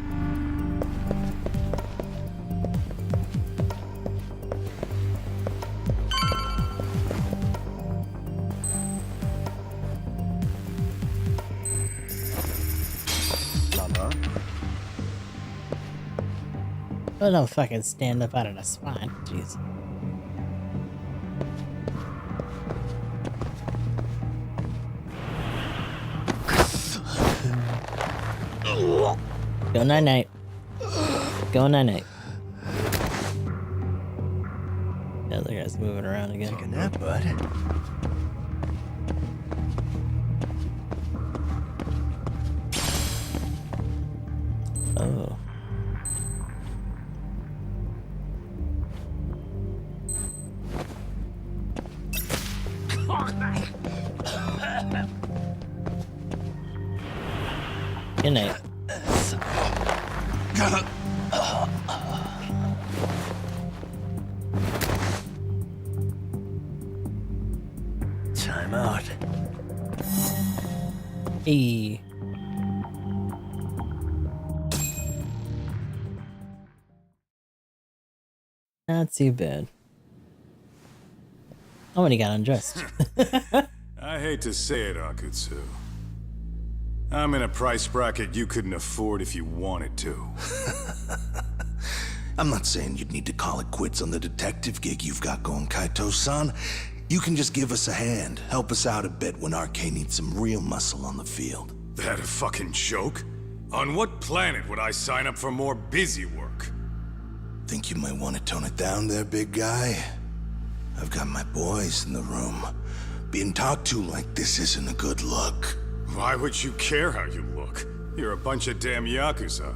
Oh, don't fucking stand up out of the spine. Jeez. Go night-night. Go night-night. The other guy's moving around again. Take a nap, bud. Oh. Good night. Time out. Hey. Not too bad. I already got undressed. I hate to say it, Akutsu. I'm in a price bracket you couldn't afford if you wanted to. I'm not saying you'd need to call it quits on the detective gig you've got going, Kaito-san. You can just give us a hand, help us out a bit when RK needs some real muscle on the field. That a fucking joke? On what planet would I sign up for more busy work? Think you might want to tone it down there, big guy? I've got my boys in the room. Being talked to like this isn't a good look. Why would you care how you look? You're a bunch of damn Yakuza.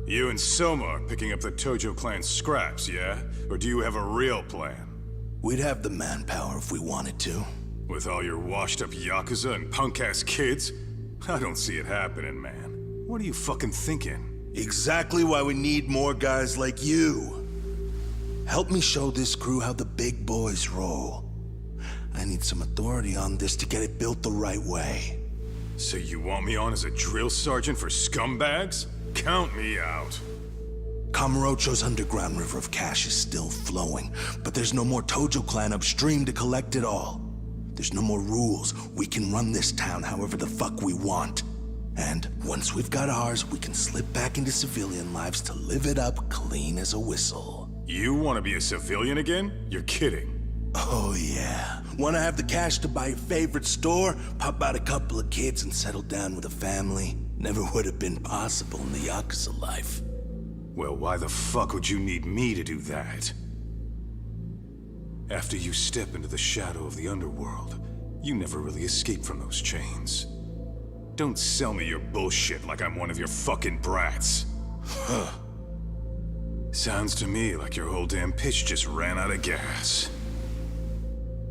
You and Soma are picking up the Tojo clan scraps, yeah? Or do you have a real plan? We'd have the manpower if we wanted to. With all your washed-up Yakuza and punk-ass kids? I don't see it happening, man. What are you fucking thinking? Exactly why we need more guys like you. Help me show this crew how the big boys roll. I need some authority on this to get it built the right way. So you want me on as a drill sergeant for scumbags? Count me out. Kamurocho's underground river of cash is still flowing, but there's no more Tojo clan upstream to collect it all. There's no more rules. We can run this town however the fuck we want. And once we've got ours, we can slip back into civilian lives to live it up clean as a whistle. You want to be a civilian again? You're kidding. Oh yeah. Want to have the cash to buy your favorite store, pop out a couple of kids and settle down with a family? Never would have been possible in the Yakuza life. Well, why the fuck would you need me to do that? After you step into the shadow of the underworld, you never really escape from those chains. Don't sell me your bullshit like I'm one of your fucking brats. Huh. Sounds to me like your whole damn pitch just ran out of gas.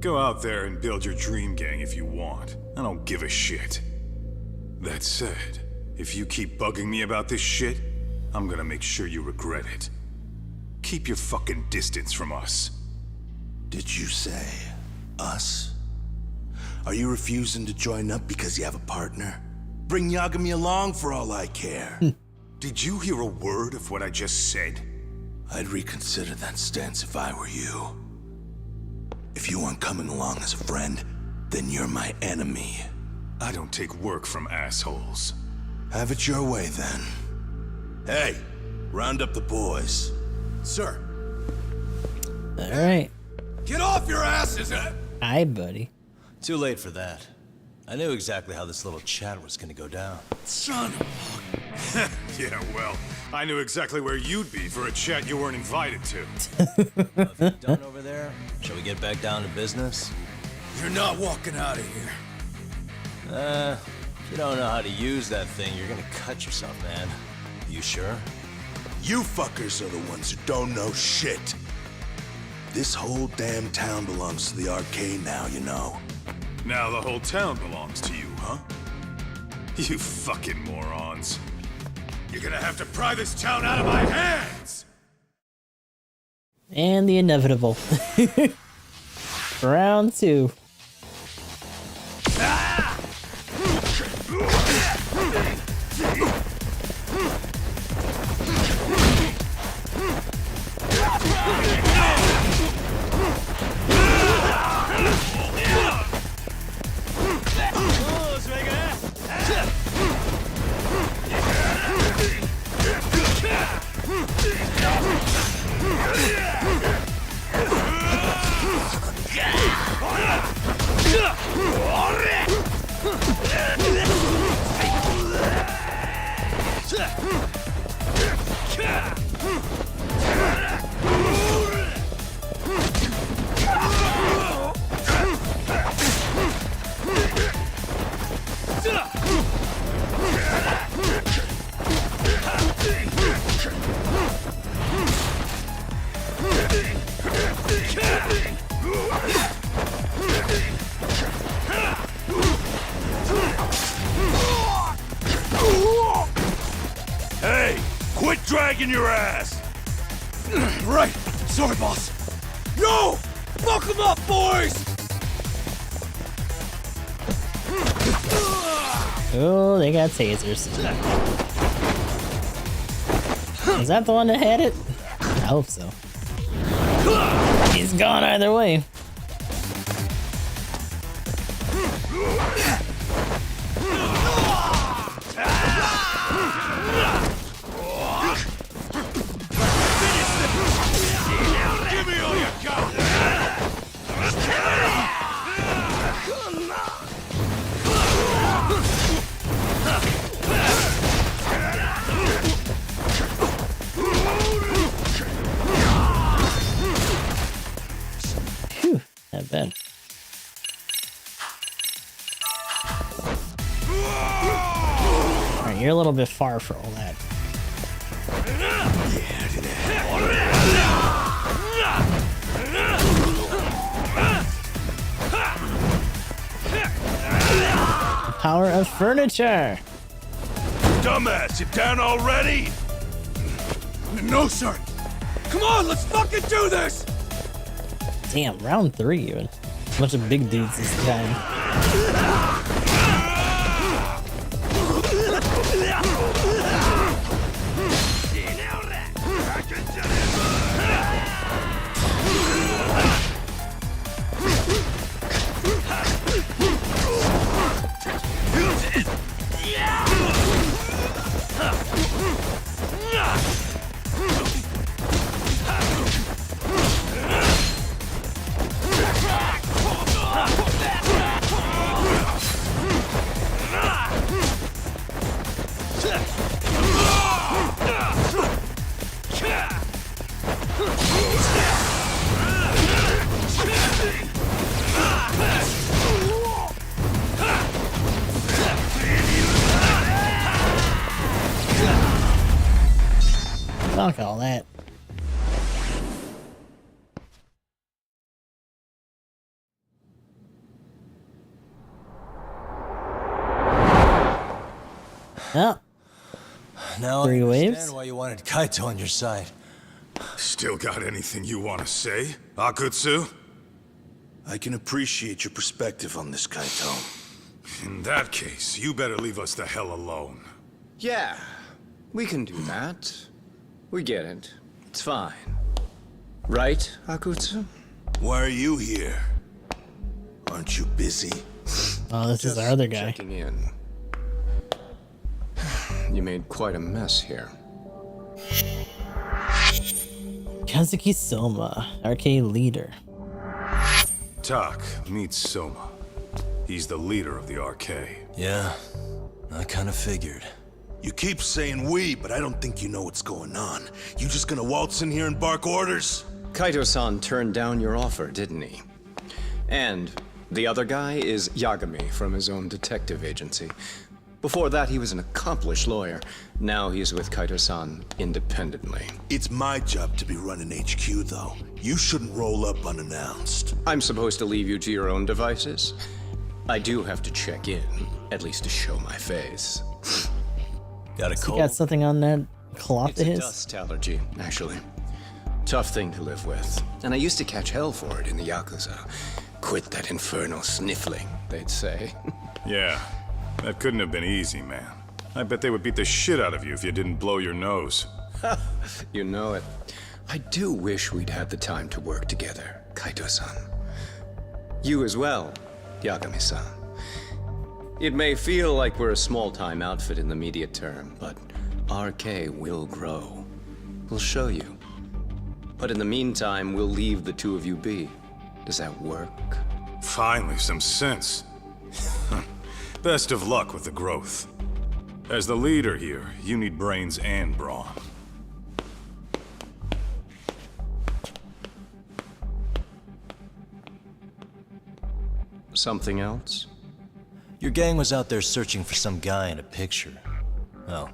Go out there and build your dream gang if you want. I don't give a shit. That said, if you keep bugging me about this shit, I'm gonna make sure you regret it. Keep your fucking distance from us. Did you say us? Are you refusing to join up because you have a partner? Bring Yagami along for all I care. Did you hear a word of what I just said? I'd reconsider that stance if I were you. If you aren't coming along as a friend, then you're my enemy. I don't take work from assholes. Have it your way, then. Hey, round up the boys. Sir. Alright. Get off your asses! Hi, buddy. Too late for that. I knew exactly how this little chat was gonna go down. Son of Yeah, well, I knew exactly where you'd be for a chat you weren't invited to. Well, if you're done over there, shall we get back down to business? You're not walking out of here. If you don't know how to use that thing, you're gonna cut yourself, man. You sure? You fuckers are the ones who don't know shit. This whole damn town belongs to the arcade now, you know. Now the whole town belongs to you, huh? You fucking morons. You're gonna have to pry this town out of my hands! And the inevitable. Round 2. Hey, quit dragging your ass! Right. Sorry, boss. No! Fuck them up, boys! Oh, they got tasers. Is that the one that had it? I hope so. He's gone either way. Give me all you got! Phew, not bad. Alright, you're a little bit far for all that. Power of furniture! Dumbass, you down already? No, sir. Come on, let's fucking do this! Damn, round 3 even. Bunch of big dudes this time. Fuck all that. Oh. Now 3 I waves. understand why you wanted Kaito on your side. Still got anything you want to say, Akutsu? I can appreciate your perspective on this, Kaito. In that case, you better leave us the hell alone. Yeah, we can do that. We get it. It's fine. Right, Akutsu? Why are you here? Aren't you busy? Oh, this is our other guy. Checking in. You made quite a mess here. Kazuki Soma, arcade leader. Tak, meet Soma. He's the leader of the arcade. Yeah, I kind of figured. You keep saying we, but I don't think you know what's going on. You just gonna waltz in here and bark orders? Kaito-san turned down your offer, didn't he? And The other guy is Yagami from his own detective agency. Before that, he was an accomplished lawyer. Now he's with Kaito-san independently. It's my job to be running HQ, though. You shouldn't roll up unannounced. I'm supposed to leave you to your own devices? I do have to check in, at least to show my face. Got a You cold? got something on that cloth It's of a his? dust allergy, actually. Tough thing to live with. And I used to catch hell for it in the Yakuza. Quit that infernal sniffling, they'd say. Yeah, that couldn't have been easy, man. I bet they would beat the shit out of you if you didn't blow your nose. You know it. I do wish we'd had the time to work together, Kaito-san. You as well, Yagami-san. It may feel like we're a small-time outfit in the media term, but RK will grow. We'll show you. But in the meantime, we'll leave the two of you be. Does that work? Finally, some sense. Best of luck with the growth. As the leader here, you need brains and brawn. Something else? Your gang was out there searching for some guy in a picture. Oh,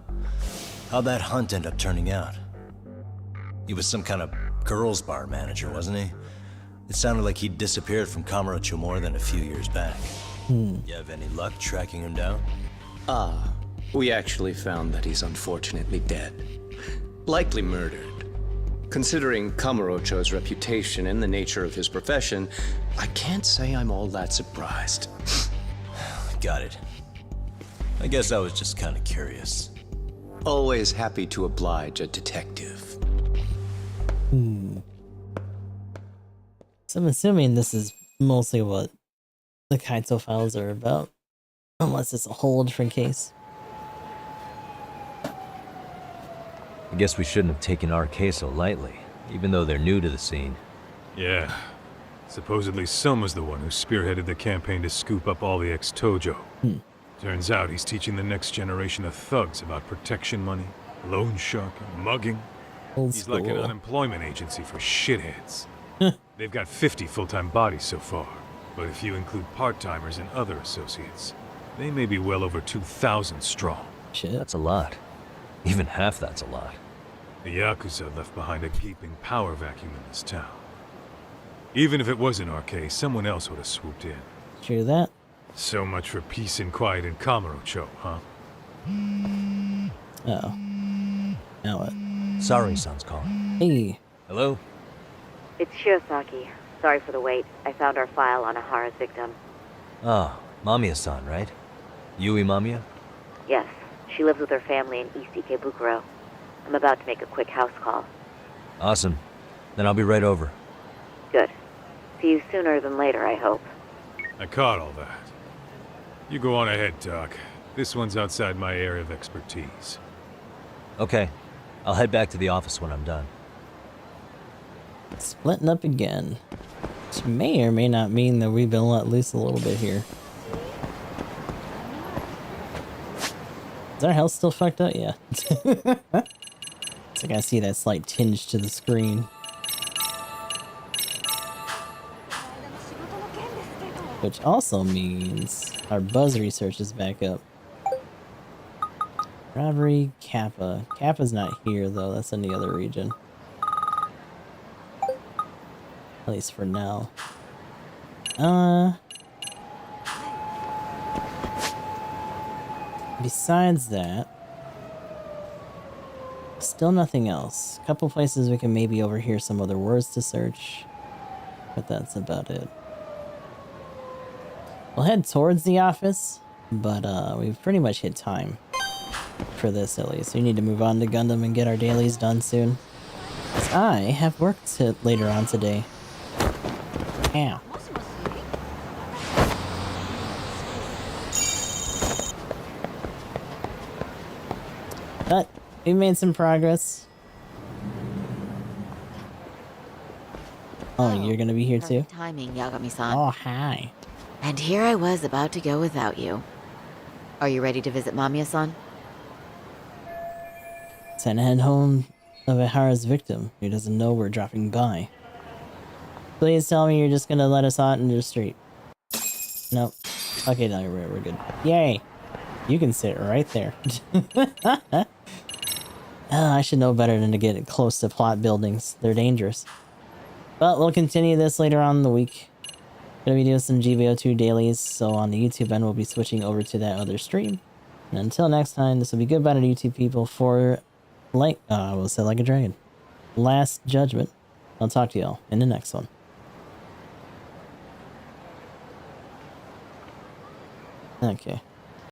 how'd that hunt end up turning out? He was some kind of girls' bar manager, wasn't he? It sounded like he'd disappeared from Kamurocho more than a few years back. You have any luck tracking him down? We actually found that he's unfortunately dead. Likely murdered. Considering Kamurocho's reputation and the nature of his profession, I can't say I'm all that surprised. Got it. I guess I was just kind of curious. Always happy to oblige a detective. So I'm assuming this is mostly what the Kaito files are about. Unless it's a whole different case. I guess we shouldn't have taken RK so lightly, even though they're new to the scene. Yeah. Supposedly Sun was the one who spearheaded the campaign to scoop up all the ex-Tojo. Turns out he's teaching the next generation of thugs about protection money, loan sharking, mugging. He's like an unemployment agency for shitheads. They've got 50 full-time bodies so far, but if you include part-timers and other associates, they may be well over 2,000 strong. Shit. That's a lot. Even half that's a lot. The Yakuza left behind a gaping power vacuum in this town. Even if it wasn't RK, someone else would have swooped in. True that. So much for peace and quiet in Kamurocho, huh? Uh-oh. Now what? Sorry, Son's calling. Hey. Hello? It's Shirosaki. Sorry for the wait. I found our file on Ahara's victim. Oh, Mamiya-san, right? Yui Mamiya? Yes, she lives with her family in East Ikebukuro. I'm about to make a quick house call. Awesome. Then I'll be right over. Good. See you sooner than later, I hope. I caught all that. You go on ahead, Doc. This one's outside my area of expertise. Okay. I'll head back to the office when I'm done. Splitting up again. Which may or may not mean that we've been let loose a little bit here. Is our health still fucked up? Yeah. It's like I see that slight tinge to the screen. Which also means our buzz research is back up. Robbery, Kappa. Kappa's not here though, that's in the other region. At least for now. Besides that, still nothing else. A couple places we can maybe overhear some other words to search, but that's about it. We'll head towards the office, but we've pretty much hit time for this at least. We need to move on to Gundam and get our dailies done soon. 'Cause I have work later on today. Ow. But we made some progress. Oh, you're gonna be here too? Perfect timing, Yagami-san. Oh, hi. And here I was about to go without you. Are you ready to visit Mamiya-san? Time to head home of Ahara's victim, who doesn't know we're dropping by. Please tell me you're just gonna let us out into the street. Nope. Okay, no, we're good. Yay! You can sit right there. I should know better than to get close to plot buildings. They're dangerous. But we'll continue this later on in the week. Gonna be doing some GBO2 dailies, so on the YouTube end we'll be switching over to that other stream. And until next time, this will be goodbye to YouTube people for I will say like a dragon. Last Judgment. I'll talk to y'all in the next one. Okay.